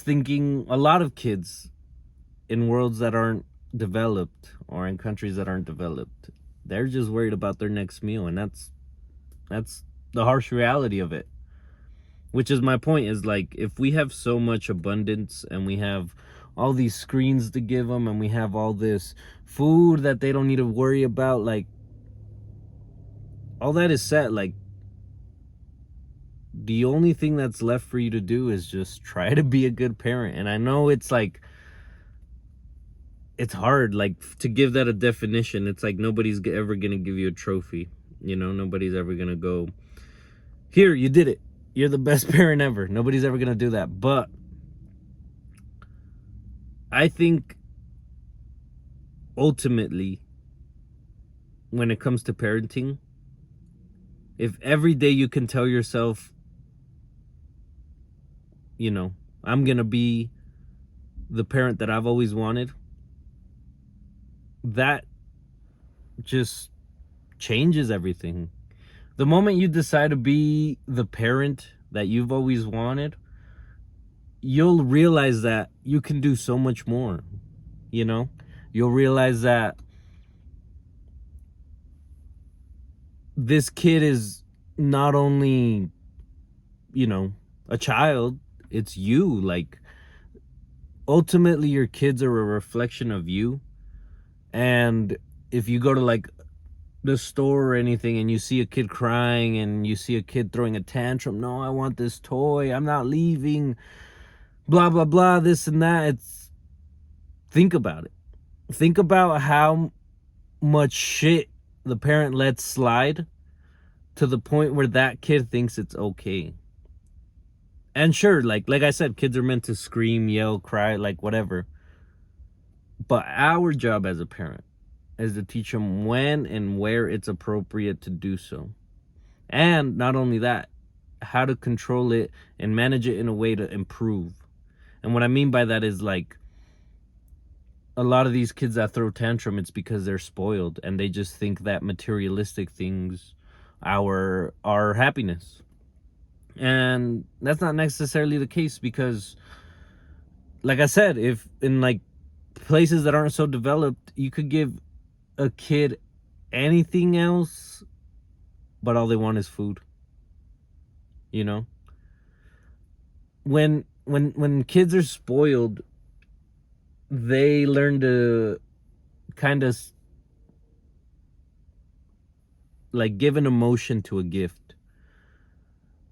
thinking. A lot of kids in worlds that aren't developed or in countries that aren't developed, they're just worried about their next meal. And that's the harsh reality of it. Which is my point, is like, if we have so much abundance and we have all these screens to give them and we have all this food that they don't need to worry about, like, all that is set, like, the only thing that's left for you to do is just try to be a good parent. And I know it's like, it's hard, like, to give that a definition. It's like nobody's ever gonna give you a trophy. Nobody's ever gonna go, here, you did it, you're the best parent ever. Nobody's ever gonna do that. But I think ultimately, when it comes to parenting, if every day you can tell yourself, I'm gonna be the parent that I've always wanted, that just changes everything. The moment you decide to be the parent that you've always wanted, you'll realize that you can do so much more. You'll realize that this kid is not only, a child, it's you. Like, ultimately, your kids are a reflection of you. And if you go to like the store or anything and you see a kid crying and you see a kid throwing a tantrum, no, I want this toy, I'm not leaving, blah blah blah, this and that, think about it. Think about how much shit the parent lets slide to the point where that kid thinks it's okay. And sure, like I said, kids are meant to scream, yell, cry, like whatever. But our job as a parent is to teach them when and where it's appropriate to do so. And not only that, how to control it and manage it in a way to improve. And what I mean by that is, like, a lot of these kids that throw tantrum, it's because they're spoiled and they just think that materialistic things are our happiness. And that's not necessarily the case, because, like I said, if in like places that aren't so developed, you could give a kid anything else, but all they want is food. When kids are spoiled, they learn to kind of like give an emotion to a gift.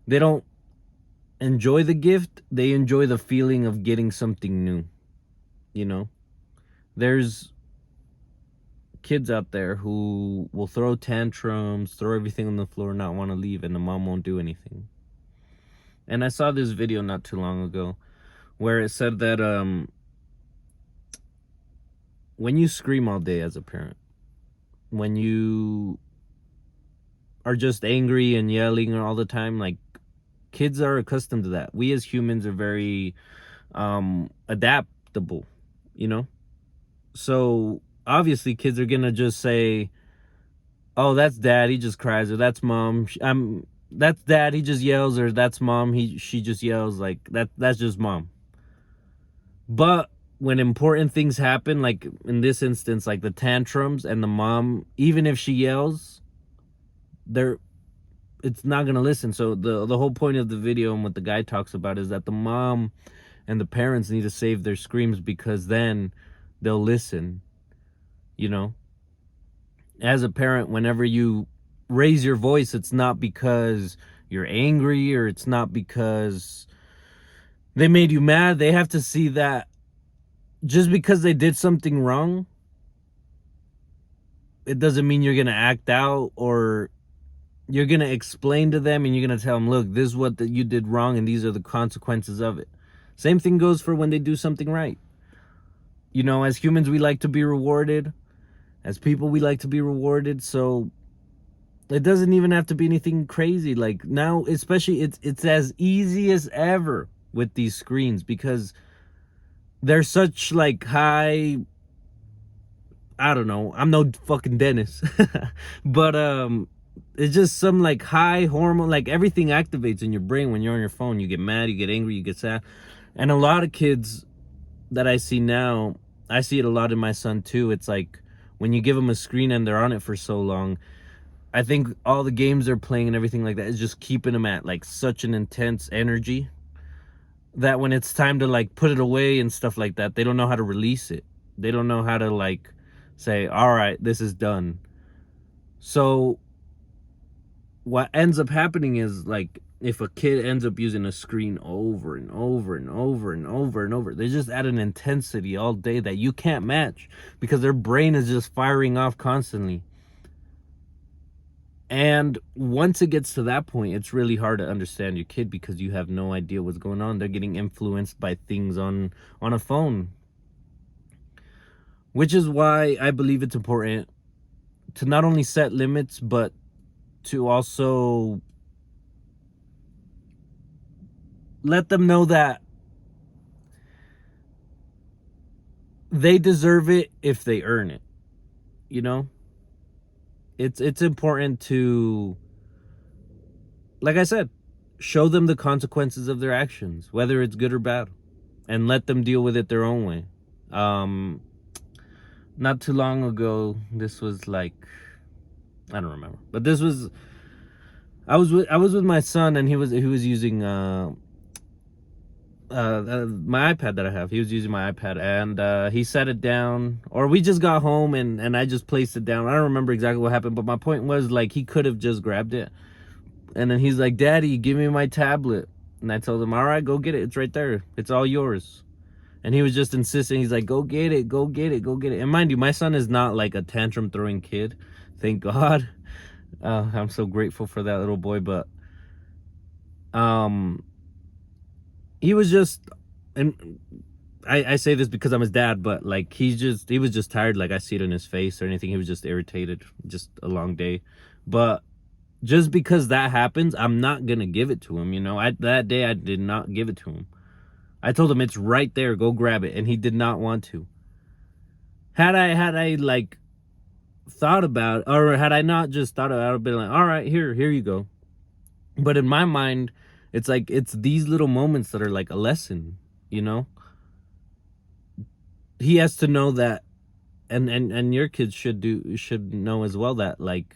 They don't enjoy the gift, they enjoy the feeling of getting something new. There's kids out there who will throw tantrums, throw everything on the floor, not want to leave, and the mom won't do anything. And I saw this video not too long ago where it said that when you scream all day as a parent, when you are just angry and yelling all the time, like, kids are accustomed to that. We as humans are very adaptable, so obviously kids are gonna just say, oh, that's dad, he just cries, or that's mom, that's dad, he just yells, or that's mom, she just yells. Like that's just mom. But when important things happen, like in this instance, like the tantrums, and the mom, even if she yells, they're it's not gonna listen. So the whole point of the video and what the guy talks about is that the mom and the parents need to save their screams, because then they'll listen. You know, as a parent, whenever you raise your voice, it's not because you're angry, or it's not because they made you mad. They have to see that just because they did something wrong, it doesn't mean you're gonna act out, or you're gonna explain to them and you're gonna tell them, look, this is what you did wrong and these are the consequences of it. Same thing goes for when they do something right. You know, as humans, we like to be rewarded. As people, we like to be rewarded. So it doesn't even have to be anything crazy. Like now, especially, it's as easy as ever with these screens, because they're such like high, I don't know, I'm no fucking dentist. But it's just some like high hormone, like everything activates in your brain when you're on your phone. You get mad, you get angry, you get sad. And a lot of kids that I see now, I see it a lot in my son too. It's like when you give them a screen and they're on it for so long, I think all the games they're playing and everything like that is just keeping them at like such an intense energy that when it's time to like put it away and stuff like that, they don't know how to release it. They don't know how to like say, all right, this is done. So what ends up happening is, like, if a kid ends up using a screen over and over and over and over and over, they just add an intensity all day that you can't match, because their brain is just firing off constantly. And once it gets to that point, it's really hard to understand your kid, because you have no idea what's going on. They're getting influenced by things on a phone, which is why I believe it's important to not only set limits, but to also let them know that they deserve it if they earn it. You know, it's important to, like I said, show them the consequences of their actions, whether it's good or bad, and let them deal with it their own way. um Not too long ago, this was like, I don't remember, but this was, I was with my son, and he was using my iPad that I have. He was using my iPad, and he set it down, or we just got home, and I just placed it down. I don't remember exactly what happened, but my point was, like, he could have just grabbed it, and then he's like, "Daddy, give me my tablet." And I told him, "All right, go get it. It's right there. It's all yours." And he was just insisting. He's like, "Go get it, go get it, go get it." And mind you, my son is not like a tantrum throwing kid, thank God. I'm so grateful for that little boy. But um he was just, and I say this because I'm his dad, but like he was just tired. Like, I see it in his face or anything. He was just irritated, just a long day. But just because that happens, I'm not gonna give it to him. You know, that day I did not give it to him. I told him, it's right there, go grab it, and he did not want to. Had I like thought about, or had I not just thought about it, I would have been like, all right, here you go. But in my mind, it's like, it's these little moments that are like a lesson, you know? He has to know that, and your kids should know as well, that like,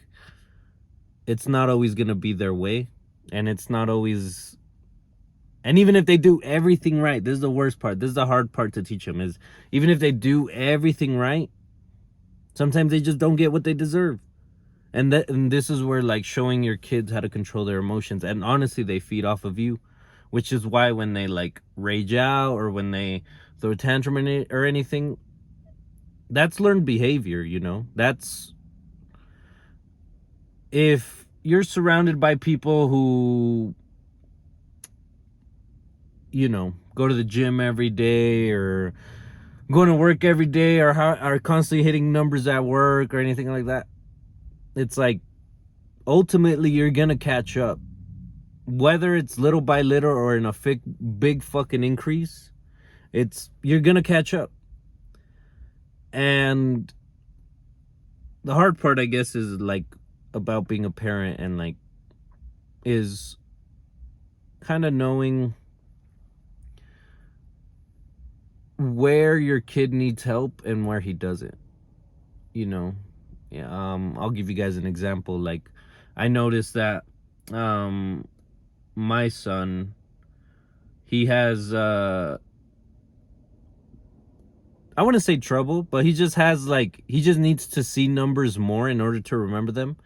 it's not always gonna be their way, and it's not always, and even if they do everything right, this is the worst part, this is the hard part to teach them, is even if they do everything right, sometimes they just don't get what they deserve. And this is where, like, showing your kids how to control their emotions, and honestly, they feed off of you, which is why when they like rage out, or when they throw a tantrum or anything, that's learned behavior. You know, that's, if you're surrounded by people who, you know, go to the gym every day, or going to work every day, or are constantly hitting numbers at work or anything like that, it's like, ultimately you're gonna catch up, whether it's little by little or in a big fucking increase. You're gonna catch up. And the hard part, I guess, is like about being a parent, and like, is kind of knowing where your kid needs help and where he doesn't, you know. Yeah, I'll give you guys an example. Like, I noticed that my son, he has I want to say trouble, but he just has like, he just needs to see numbers more in order to remember them.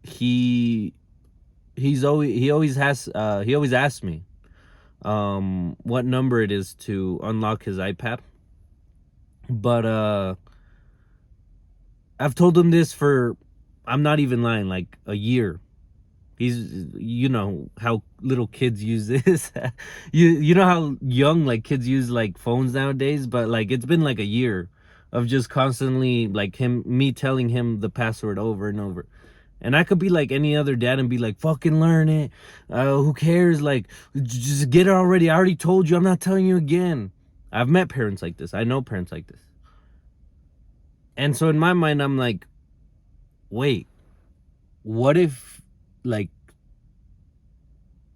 He always has he always asks me what number it is to unlock his iPad. But I've told him this for, I'm not even lying, like a year. He's, you know how little kids use this. You know how young like kids use like phones nowadays, but like it's been like a year of just constantly like me telling him the password over and over. And I could be like any other dad and be like, fucking learn it. Who cares? Like, just get it already. I already told you. I'm not telling you again. I've met parents like this. I know parents like this. And so in my mind, I'm like, wait, what if like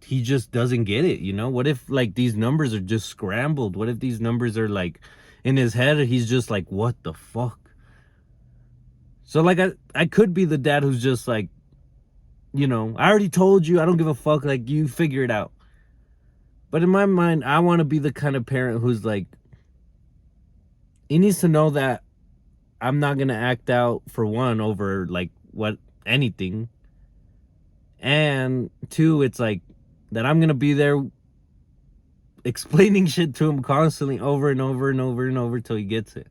he just doesn't get it, you know? What if like these numbers are just scrambled? What if these numbers are like in his head and he's just like, what the fuck? So like I could be the dad who's just like, you know, I already told you, I don't give a fuck, like you figure it out. But in my mind, I want to be the kind of parent who's like, he needs to know that I'm not gonna act out, for one, over like what anything. And two, it's like that I'm gonna be there explaining shit to him constantly over and over and over and over till he gets it.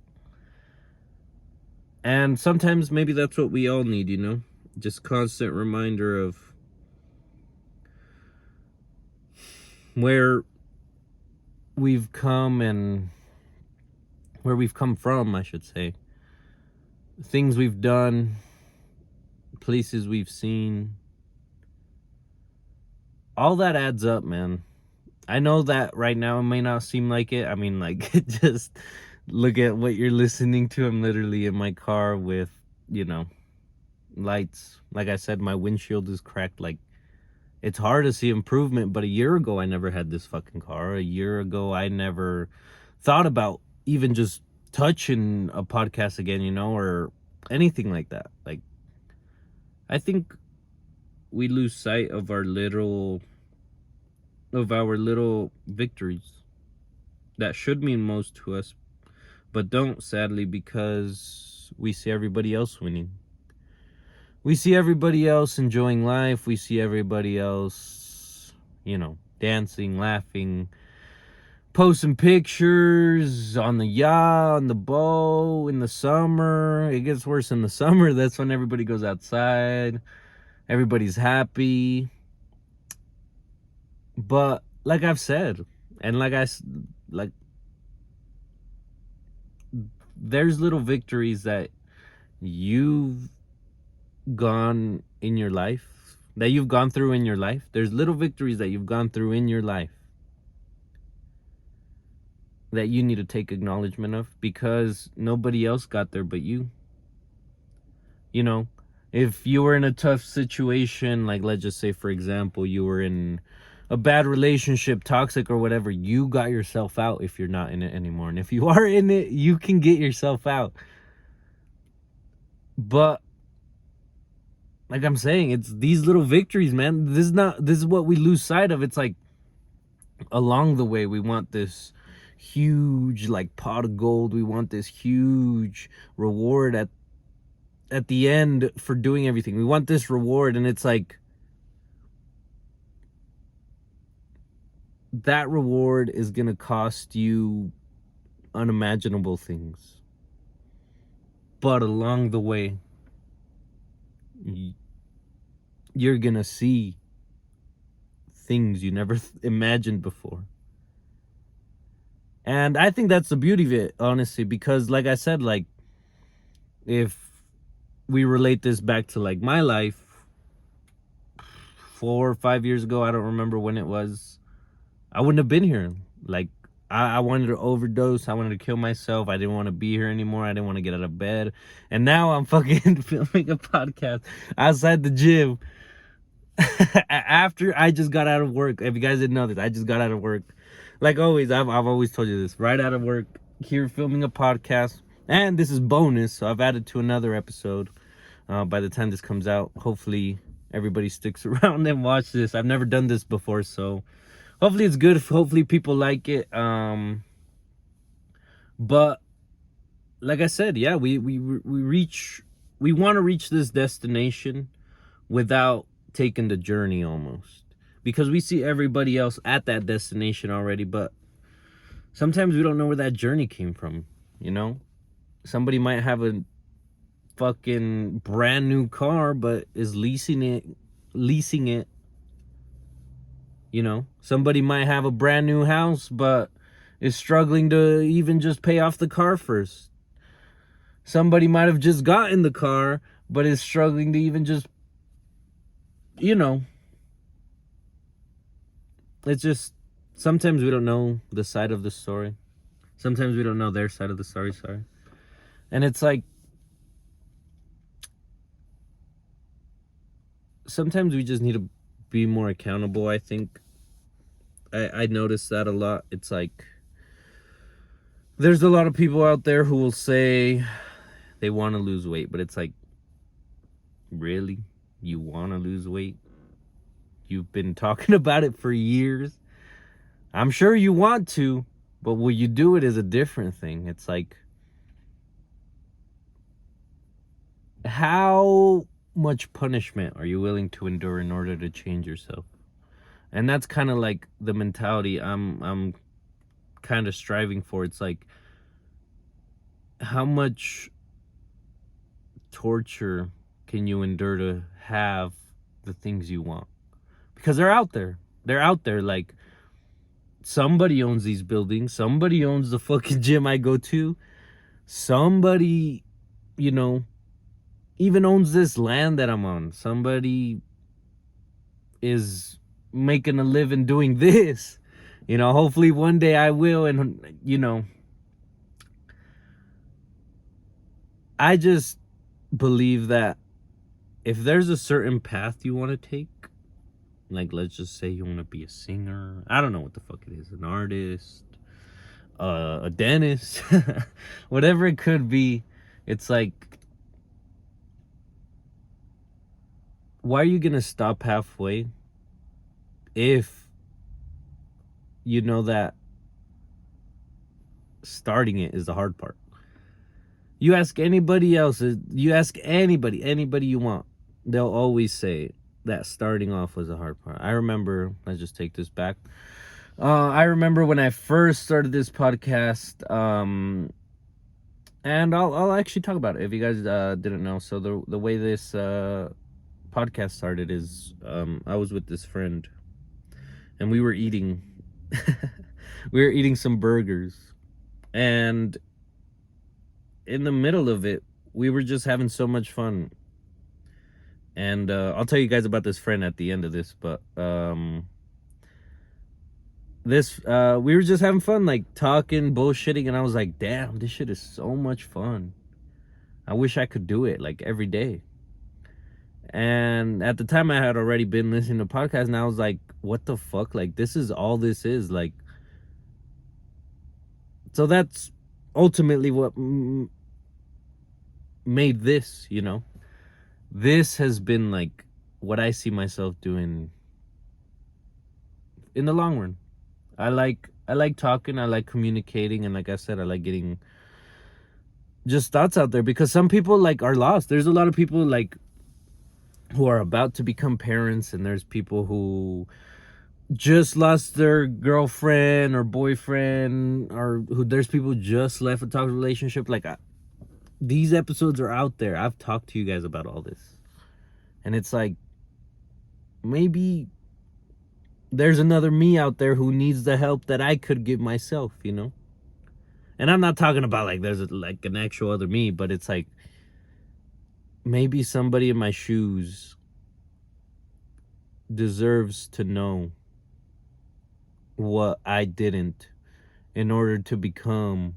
And sometimes maybe that's what we all need, you know? Just constant reminder of where we've come and where we've come from, I should say. Things we've done, places we've seen. All that adds up, man. I know that right now it may not seem like it. I mean, like, just look at what you're listening to. I'm literally in my car with, you know, lights. Like I said, my windshield is cracked. Like, it's hard to see improvement, but a year ago I never had this fucking car. A year ago I never thought about even just touching a podcast again, you know, or anything like that. Like, I think we lose sight of our little victories that should mean most to us, but don't, sadly, because we see everybody else winning. We see everybody else enjoying life. We see everybody else, you know, dancing, laughing, posting pictures on the yacht, on the boat, in the summer. It gets worse in the summer. That's when everybody goes outside. Everybody's happy. But like I've said, and like there's little victories that you've gone in your life, that you've gone through in your life. There's little victories that you've gone through in your life that you need to take acknowledgement of, because nobody else got there but you. You know, if you were in a tough situation, like let's just say, for example, you were in a bad relationship, toxic or whatever, you got yourself out if you're not in it anymore. And if you are in it, you can get yourself out. But like I'm saying, it's these little victories, man. This is what we lose sight of. It's like along the way we want this huge like pot of gold. We want this huge reward at the end for doing everything. We want this reward, and it's like that reward is gonna cost you unimaginable things. But along the way, you're gonna see things you never imagined before. And I think that's the beauty of it, honestly, because like I said, like if we relate this back to like my life 4 or 5 years ago, I don't remember when it was, I wouldn't have been here. Like I wanted to overdose. I wanted to kill myself. I didn't want to be here anymore. I didn't want to get out of bed. And now I'm fucking filming a podcast outside the gym. after I just got out of work. If you guys didn't know this, I just got out of work. Like always, I've always told you this. Right out of work, here filming a podcast, and this is bonus, so I've added to another episode. By the time this comes out, hopefully everybody sticks around and watch this. I've never done this before, so hopefully it's good. Hopefully people like it. But like I said, yeah, we want to reach this destination without taking the journey almost, because we see everybody else at that destination already, but sometimes we don't know where that journey came from, you know? Somebody might have a fucking brand new car but is leasing it, you know? Somebody might have a brand new house but is struggling to even just pay off the car first. Somebody might have just gotten the car but is struggling to even just, you know, it's just sometimes we don't know the side of the story. Sometimes we don't know their side of the story, sorry. And it's like, sometimes we just need to be more accountable, I think. I notice that a lot. It's like, there's a lot of people out there who will say they want to lose weight, but it's like, really? You want to lose weight? You've been talking about it for years. I'm sure you want to, but will you do it is a different thing. It's like, how much punishment are you willing to endure in order to change yourself? And that's kind of like the mentality I'm kind of striving for. It's like, how much torture can you endure to have the things you want? Because they're out there. They're out there. Like, somebody owns these buildings. Somebody owns the fucking gym I go to. Somebody, you know, even owns this land that I'm on. Somebody is making a living doing this. You know, hopefully one day I will. And, you know, I just believe that if there's a certain path you want to take, like, let's just say you want to be a singer, I don't know what the fuck it is, an artist, a dentist, whatever it could be, it's like, why are you gonna stop halfway if you know that starting it is the hard part? You ask anybody else, you ask anybody you want, they'll always say that starting off was the hard part. I remember, let's just take this back. I remember when I first started this podcast, and I'll actually talk about it if you guys didn't know. So the way this podcast started is, I was with this friend, and we were eating some burgers, and in the middle of it, we were just having so much fun. And I'll tell you guys about this friend at the end of this, but we were just having fun, like talking, bullshitting, and I was like, damn, this shit is so much fun. I wish I could do it like every day. And at the time I had already been listening to podcasts, and I was like, what the fuck? Like, this is all this is. Like, so that's ultimately what made this, you know. This has been like what I see myself doing in the long run. I like talking, I like communicating, and like I said, I like getting just thoughts out there, because some people like are lost. There's a lot of people like who are about to become parents, and there's people who just lost their girlfriend or boyfriend, or who there's people who just left a toxic relationship. Like, these episodes are out there. I've talked to you guys about all this, and it's like, maybe there's another me out there who needs the help that I could give myself, you know. And I'm not talking about like there's like an actual other me, but it's like, maybe somebody in my shoes deserves to know what I didn't in order to become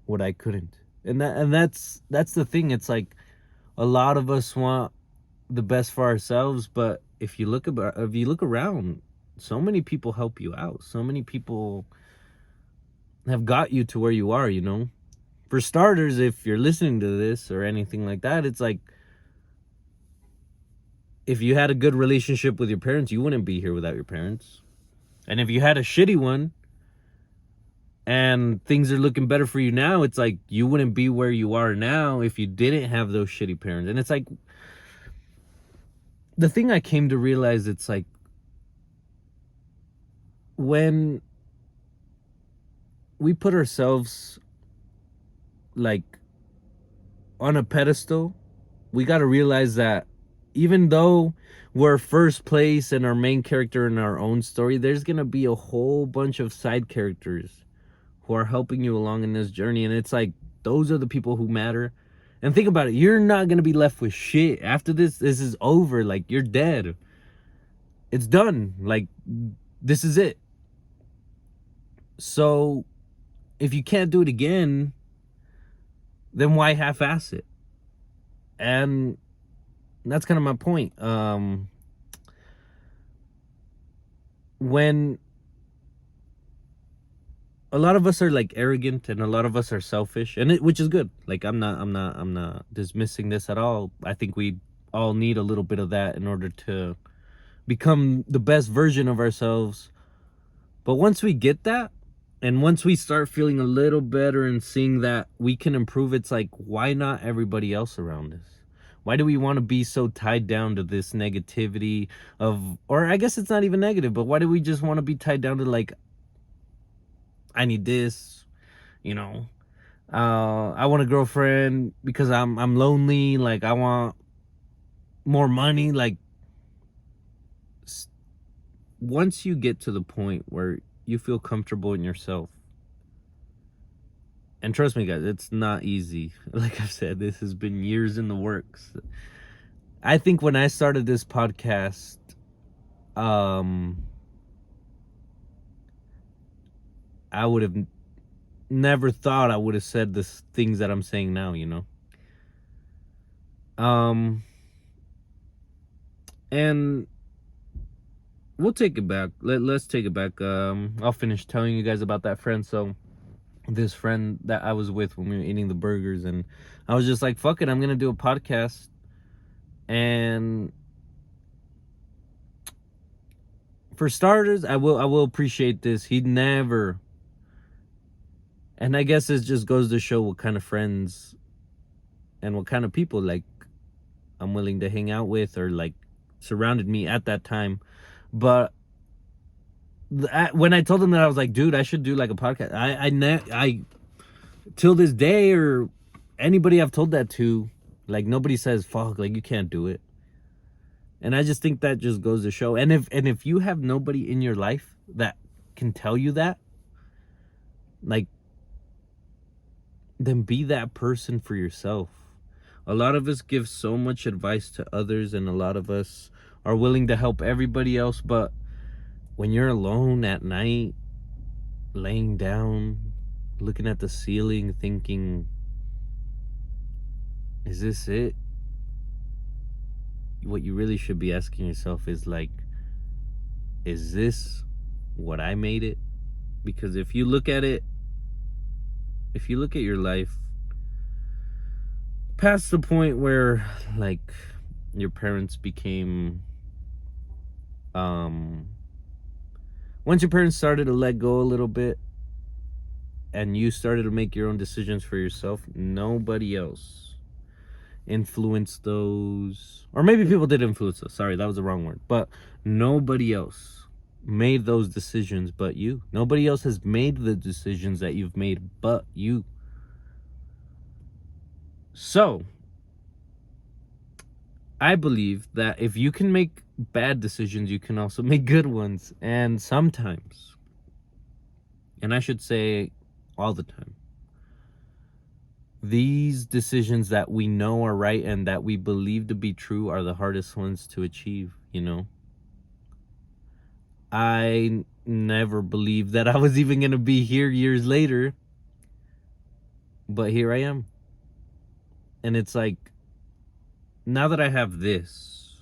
what I couldn't. And that's the thing. It's like, a lot of us want the best for ourselves, but if you look around, so many people help you out. So many people have got you to where you are, you know? For starters, if you're listening to this or anything like that, it's like, if you had a good relationship with your parents, you wouldn't be here without your parents. And if you had a shitty one and things are looking better for you now, it's like you wouldn't be where you are now if you didn't have those shitty parents. And it's like, the thing I came to realize, it's like, when we put ourselves like on a pedestal, we got to realize that even though we're first place and our main character in our own story, there's going to be a whole bunch of side characters who are helping you along in this journey. And it's like, those are the people who matter. And think about it, you're not going to be left with shit after this. This is over. Like, you're dead. It's done. Like, this is it. So if you can't do it again, then why half-ass it? And that's kind of my point. When a lot of us are like arrogant and a lot of us are selfish, and which is good. Like, I'm not dismissing this at all. I think we all need a little bit of that in order to become the best version of ourselves. But once we get that, and once we start feeling a little better and seeing that we can improve, it's like, why not everybody else around us? Why do we want to be so tied down to this negativity of, or I guess it's not even negative, but why do we just want to be tied down to, like, I need this, you know? I want a girlfriend because I'm lonely. Like, I want more money. Like, once you get to the point where you feel comfortable in yourself, and trust me guys, it's not easy. Like I've said, this has been years in the works. I think when I started this podcast, I would have never thought I would have said the things that I'm saying now, you know? And we'll take it back. Let's take it back. I'll finish telling you guys about that friend. So this friend that I was with when we were eating the burgers, and I was just like, fuck it, I'm gonna do a podcast. And for starters, I will appreciate this. He'd never, and I guess this just goes to show what kind of friends and what kind of people like I'm willing to hang out with, or like surrounded me at that time. But when I told him that, I was like, dude, I should do like a podcast. I till this day, or anybody I've told that to, like, nobody says, fuck, like, you can't do it. And I just think that just goes to show. And if you have nobody in your life that can tell you that, like, then be that person for yourself. A lot of us give so much advice to others, and a lot of us are willing to help everybody else, but when you're alone at night, laying down, looking at the ceiling, thinking, is this it? What you really should be asking yourself is, like, is this what I made it? Because if you look at it, if you look at your life past the point where, like, your parents became, once your parents started to let go a little bit and you started to make your own decisions for yourself, nobody else influenced those. Or maybe people did influence us. Sorry, that was the wrong word. But nobody else made those decisions but you. Nobody else has made the decisions that you've made but you. So, I believe that if you can make bad decisions, you can also make good ones. And sometimes, and I should say all the time, these decisions that we know are right and that we believe to be true are the hardest ones to achieve, you know? I never believed that I was even going to be here years later, but here I am. And it's like, now that I have this,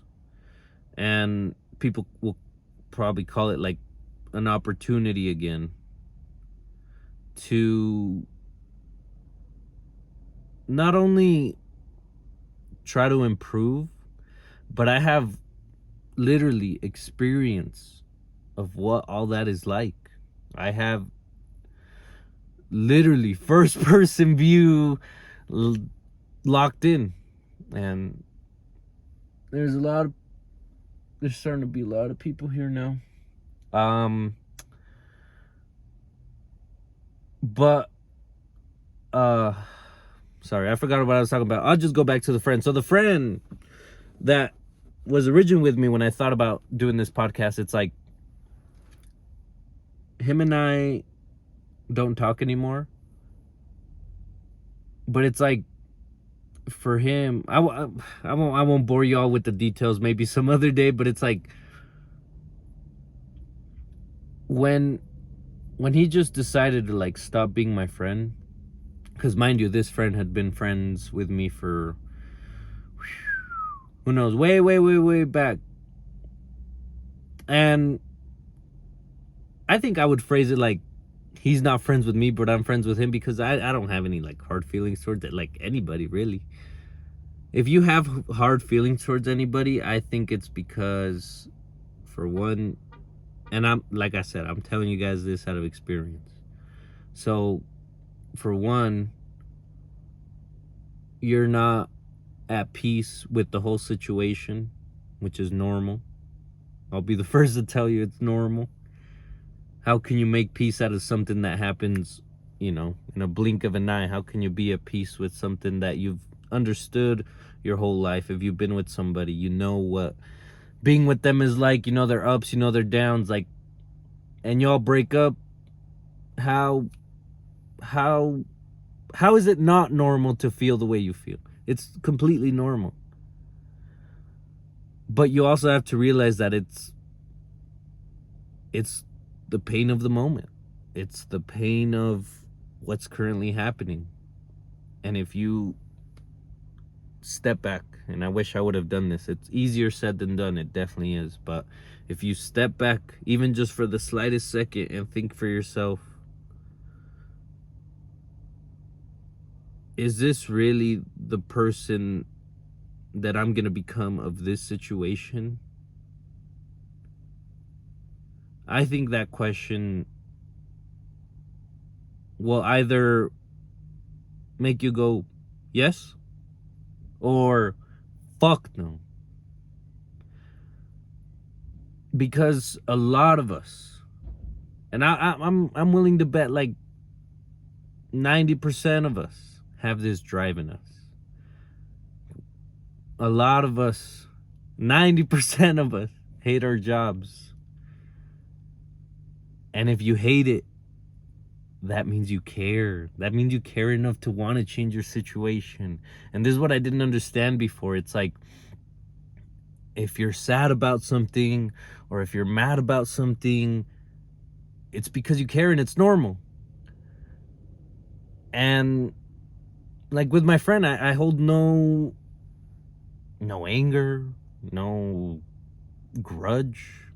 And people will probably call it like an opportunity again to not only try to improve, but I have literally experience of what all that is like. I have literally first person view locked in, and there's starting to be a lot of people here now. But sorry, I forgot what I was talking about. I'll just go back to the friend. So the friend that was originally with me when I thought about doing this podcast, it's like him and I don't talk anymore. But it's like for him, I won't bore y'all with the details. Maybe some other day. But it's like when he just decided to like stop being my friend, because mind you, this friend had been friends with me for who knows, way back. And I think I would phrase it like he's not friends with me, but I'm friends with him, because I don't have any like hard feelings towards it, like anybody really. If you have hard feelings towards anybody, I think it's because, for one, and I'm like I said, I'm telling you guys this out of experience. So, for one, you're not at peace with the whole situation, which is normal. I'll be the first to tell you it's normal. How can you make peace out of something that happens, in a blink of an eye? How can you be at peace with something that you've understood your whole life? If you've been with somebody, you know what being with them is like, their ups, their downs, like, and y'all break up. How is it not normal to feel the way you feel? It's completely normal. But you also have to realize that it's the pain of the moment. It's the pain of what's currently happening. And if you step back, and I wish I would have done this, it's easier said than done, it definitely is, but if you step back even just for the slightest second and think for yourself, is this really the person that I'm gonna become of this situation? I think that question will either make you go yes or fuck no. Because a lot of us, and I'm willing to bet like 90% of us have this drive in us. A lot of us, 90% of us, hate our jobs. And if you hate it, that means you care. That means you care enough to want to change your situation. And this is what I didn't understand before. It's like, if you're sad about something or if you're mad about something, it's because you care, and it's normal. And like with my friend, I hold no anger, no grudge.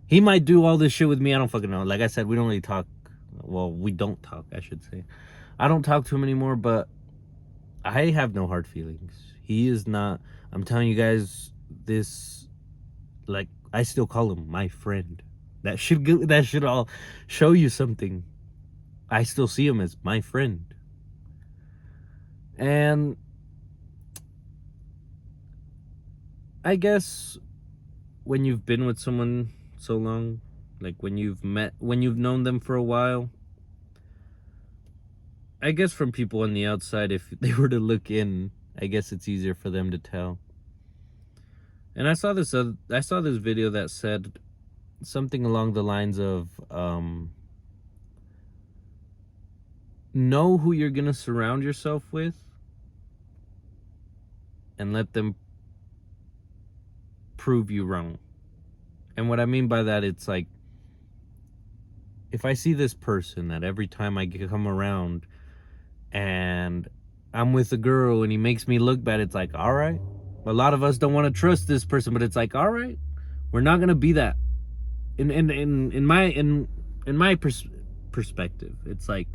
He might do all this shit with me, I don't fucking know. Like I said, we don't really talk. Well, we don't talk, I should say. I don't talk to him anymore, but I have no hard feelings. He is not. I'm telling you guys this, like, I still call him my friend. That should all show you something. I still see him as my friend. And I guess when you've been with someone so long, like when you've known them for a while, I guess from people on the outside, if they were to look in, I guess it's easier for them to tell. And I saw this video that said something along the lines of, know who you're gonna surround yourself with and let them prove you wrong. And what I mean by that, it's like, if I see this person that every time I come around and I'm with a girl and he makes me look bad, it's like, all right, A lot of us don't want to trust this person, but it's like, all right, we're not gonna be that. In my perspective, it's like,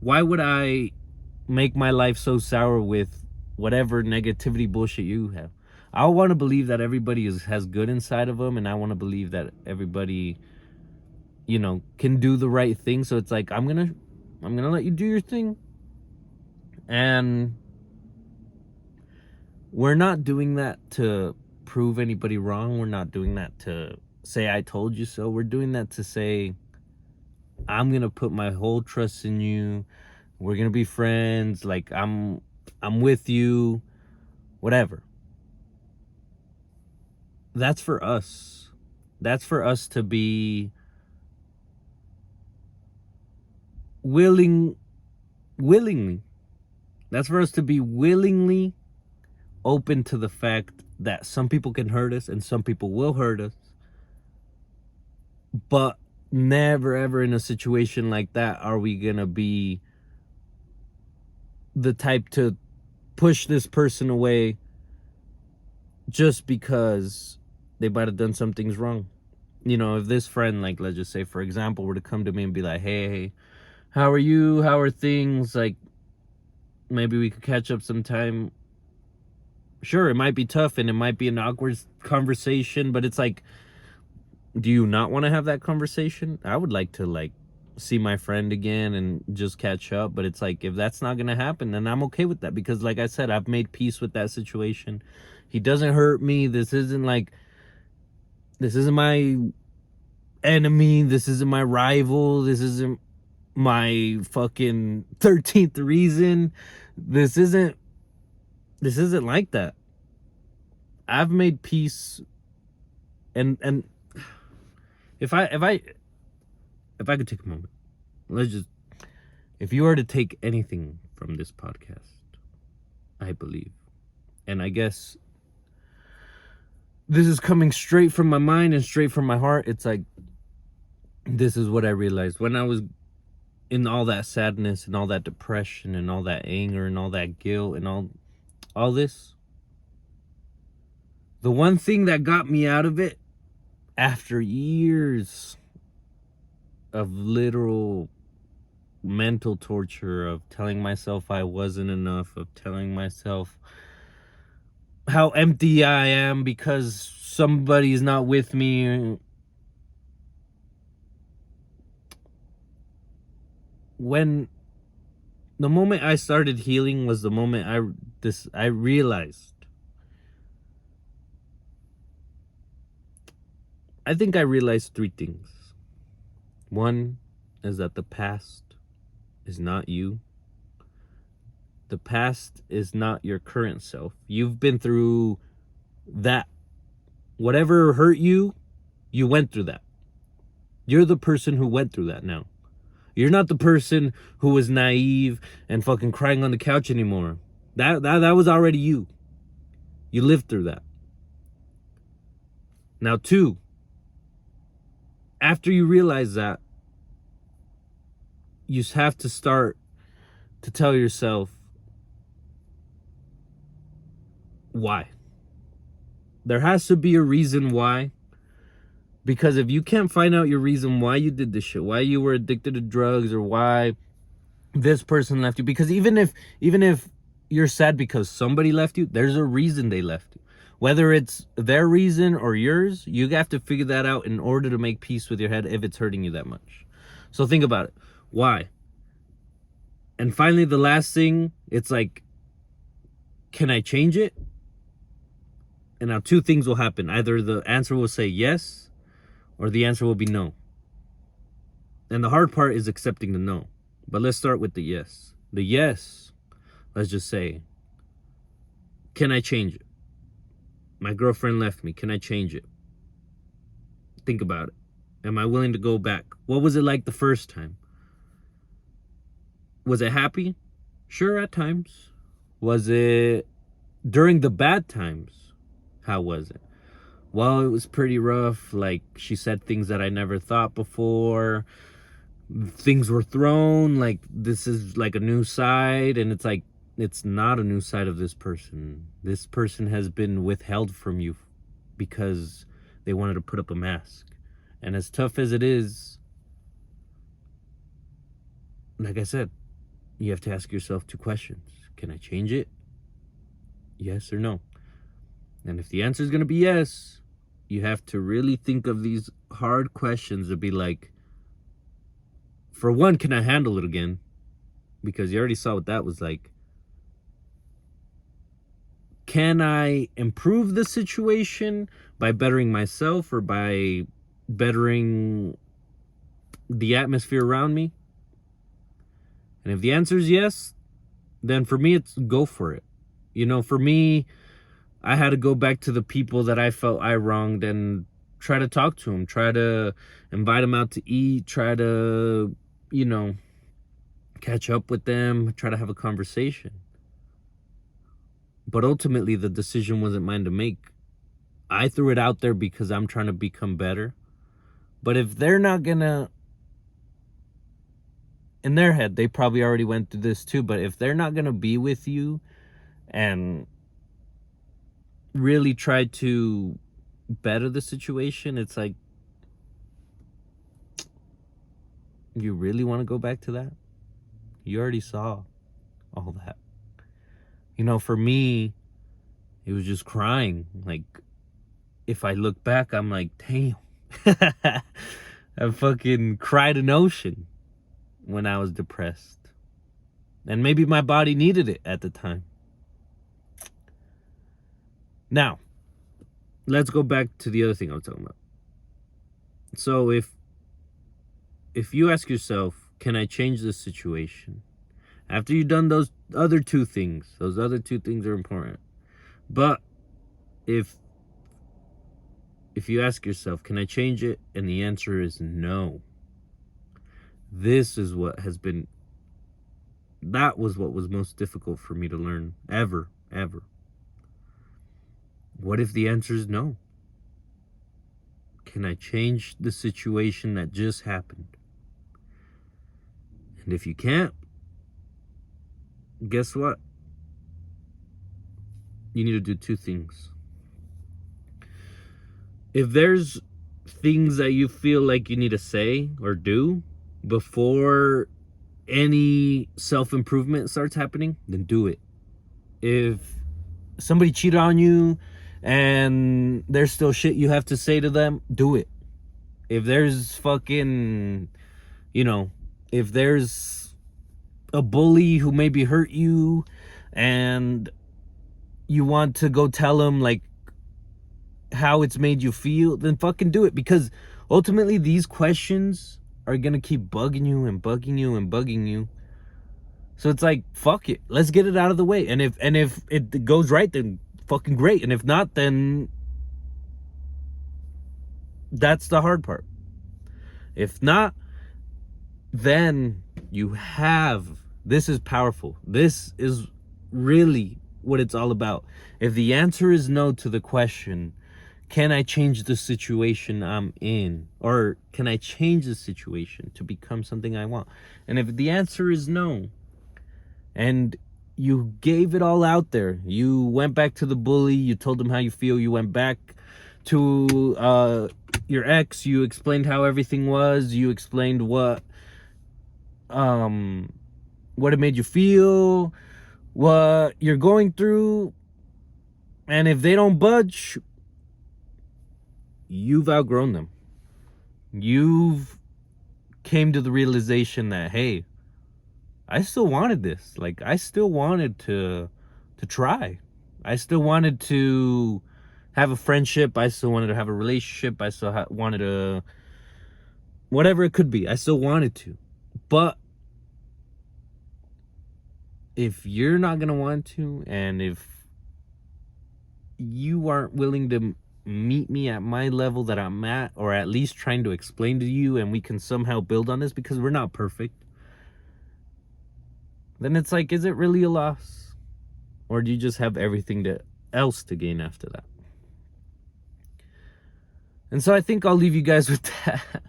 why would I make my life so sour with whatever negativity bullshit you have? I want to believe that everybody has good inside of them, and I want to believe that everybody, can do the right thing. So it's like, I'm gonna let you do your thing, and we're not doing that to prove anybody wrong. We're not doing that to say I told you so. We're doing that to say, I'm gonna put my whole trust in you. We're gonna be friends. Like, I'm with you. Whatever. That's for us. That's for us to be willingly. That's for us to be willingly open to the fact that some people can hurt us and some people will hurt us. But never ever in a situation like that are we gonna be the type to push this person away just because they might have done some things wrong. If this friend, like, let's just say, for example, were to come to me and be like, hey, how are you? How are things? Like, maybe we could catch up sometime. Sure, it might be tough and it might be an awkward conversation, but it's like, do you not want to have that conversation? I would like to, like, see my friend again and just catch up, but it's like, if that's not gonna happen, then I'm okay with that, because like I said, I've made peace with that situation. He doesn't hurt me. This isn't my enemy. This isn't my rival. This isn't my fucking 13th reason. This isn't like that. I've made peace, and if I could take a moment, if you were to take anything from this podcast, I believe, and I guess this is coming straight from my mind and straight from my heart, it's like, this is what I realized when I was in all that sadness and all that depression and all that anger and all that guilt and all this. The one thing that got me out of it, after years of literal mental torture, of telling myself I wasn't enough, of telling myself how empty I am because somebody's not with me, when the moment I started healing was the moment I realized, I think I realized three things. One is that the past is not you. The past is not your current self. You've been through that. Whatever hurt you, you went through that. You're the person who went through that now. You're not the person who was naive and fucking crying on the couch anymore. That was already you. You lived through that. Now, two, after you realize that, you have to start to tell yourself why. There has to be a reason why. Because if you can't find out your reason why you did this shit, why you were addicted to drugs, or why this person left you, because even if you're sad because somebody left you, there's a reason they left you. Whether it's their reason or yours, you have to figure that out in order to make peace with your head if it's hurting you that much. So think about it. Why? And finally, the last thing, it's like, can I change it? And now two things will happen. Either the answer will say yes, or the answer will be no. And the hard part is accepting the no. But let's start with the yes. The yes, let's just say, can I change it? My girlfriend left me. Can I change it? Think about it. Am I willing to go back? What was it like the first time? Was it happy? Sure, at times. Was it during the bad times? How was it? Well, it was pretty rough. Like, she said things that I never thought before. Things were thrown. Like, this is like a new side. And it's like, it's not a new side of this person. This person has been withheld from you because they wanted to put up a mask. And as tough as it is, like I said, you have to ask yourself 2 questions. Can I change it? Yes or no? And if the answer is going to be yes, you have to really think of these hard questions to be like, for one, can I handle it again? Because you already saw what that was like. Can I improve the situation by bettering myself or by bettering the atmosphere around me? And if the answer is yes, then for me, it's go for it. You know, for me, I had to go back to the people that I felt I wronged and try to talk to them, try to invite them out to eat, try to, you know, catch up with them, try to have a conversation. But ultimately, the decision wasn't mine to make. I threw it out there because I'm trying to become better. But if they're not gonna, in their head, they probably already went through this too, but if they're not gonna be with you and really try to better the situation, it's like, you really want to go back to that? You already saw all that. You know, for me, it was just crying. Like, if I look back, I'm like, damn. I fucking cried an ocean when I was depressed. And maybe my body needed it at the time. Now, let's go back to the other thing I was talking about. So if you ask yourself, can I change this situation? After you've done those other 2 things, those other 2 things are important. But if you ask yourself, can I change it? And the answer is no. This is what has been, that was what was most difficult for me to learn ever. What if the answer is no? Can I change the situation that just happened? And if you can't, guess what? You need to do 2 things. If there's things that you feel like you need to say or do before any self-improvement starts happening, then do it. If somebody cheated on you and there's still shit you have to say to them, do it. If there's fucking, you know, if there's a bully who maybe hurt you and you want to go tell him like how it's made you feel, then fucking do it. Because ultimately these questions are gonna keep bugging you and bugging you and bugging you. So it's like, fuck it, let's get it out of the way. And if it goes right, then fucking great. And if not, then that's the hard part. If not, then you have, this is powerful. This is really what it's all about. If the answer is no to the question, can I change the situation I'm in? Or can I change the situation to become something I want? And if the answer is no, and you gave it all out there, you went back to the bully, you told them how you feel, you went back to your ex, you explained how everything was, you explained what it made you feel, what you're going through, and if they don't budge, you've outgrown them. You've came to the realization that, hey, I still wanted this. Like, I still wanted to try. I still wanted to have a friendship. I still wanted to have a relationship. I still wanted to, whatever it could be, I still wanted to. But if you're not going to want to, and if you aren't willing to meet me at my level that I'm at, or at least trying to explain to you, and we can somehow build on this, because we're not perfect, then it's like, is it really a loss? Or do you just have everything else to gain after that? And so I think I'll leave you guys with that.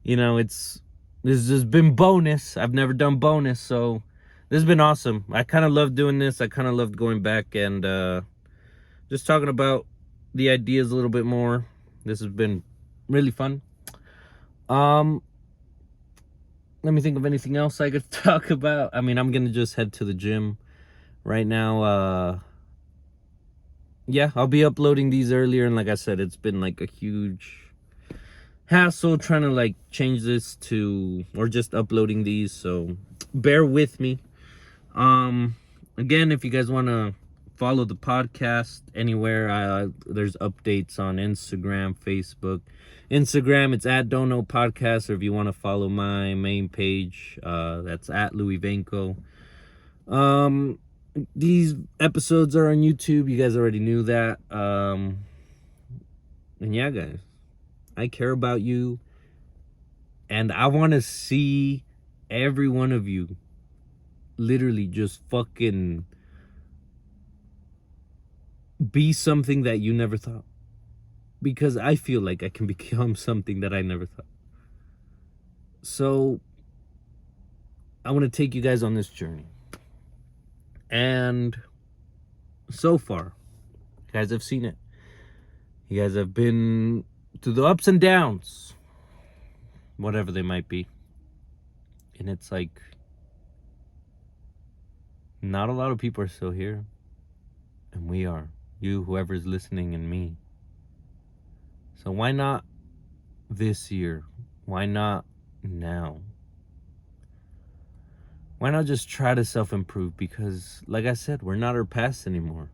You know, this has been bonus. I've never done bonus, so this has been awesome. I kind of love doing this. I kind of loved going back and just talking about the ideas a little bit more. This has been really fun. Let me think of anything else I could talk about. I mean, I'm gonna just head to the gym right now. Yeah, I'll be uploading these earlier, and like I said, it's been like a huge hassle trying to like change this to, or just uploading these, so bear with me. Again, if you guys want to follow the podcast anywhere, there's updates on Instagram, Facebook. Instagram, it's at Don't Know Podcast, or if you want to follow my main page, that's at Louis Venko. These episodes are on YouTube. You guys already knew that. And yeah, guys, I care about you, and I want to see every one of you literally just fucking be something that you never thought, because I feel like I can become something that I never thought. So I want to take you guys on this journey, and so far, you guys have seen it. You guys have been through the ups and downs, whatever they might be, and it's like not a lot of people are still here, and we are. You, whoever's listening, and me. So why not this year? Why not now? Why not just try to self-improve? Because, like I said, we're not our past anymore.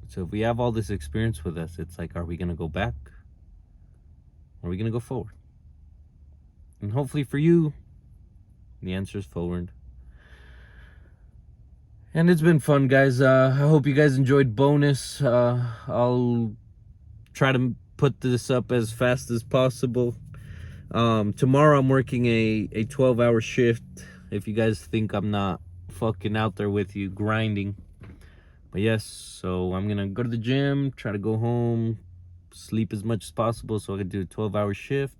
So if we have all this experience with us, it's like, are we going to go back? Or are we going to go forward? And hopefully for you, the answer is forward. And it's been fun, guys. I hope you guys enjoyed bonus. I'll try to put this up as fast as possible. Tomorrow I'm working a 12-hour shift. If you guys think I'm not fucking out there with you grinding. But yes, so I'm gonna go to the gym, try to go home, sleep as much as possible so I can do a 12-hour shift.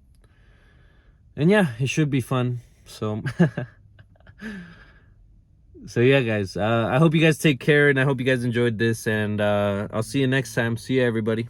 And yeah, it should be fun. So so yeah, guys, I hope you guys take care, and I hope you guys enjoyed this, and I'll see you next time. See you, everybody.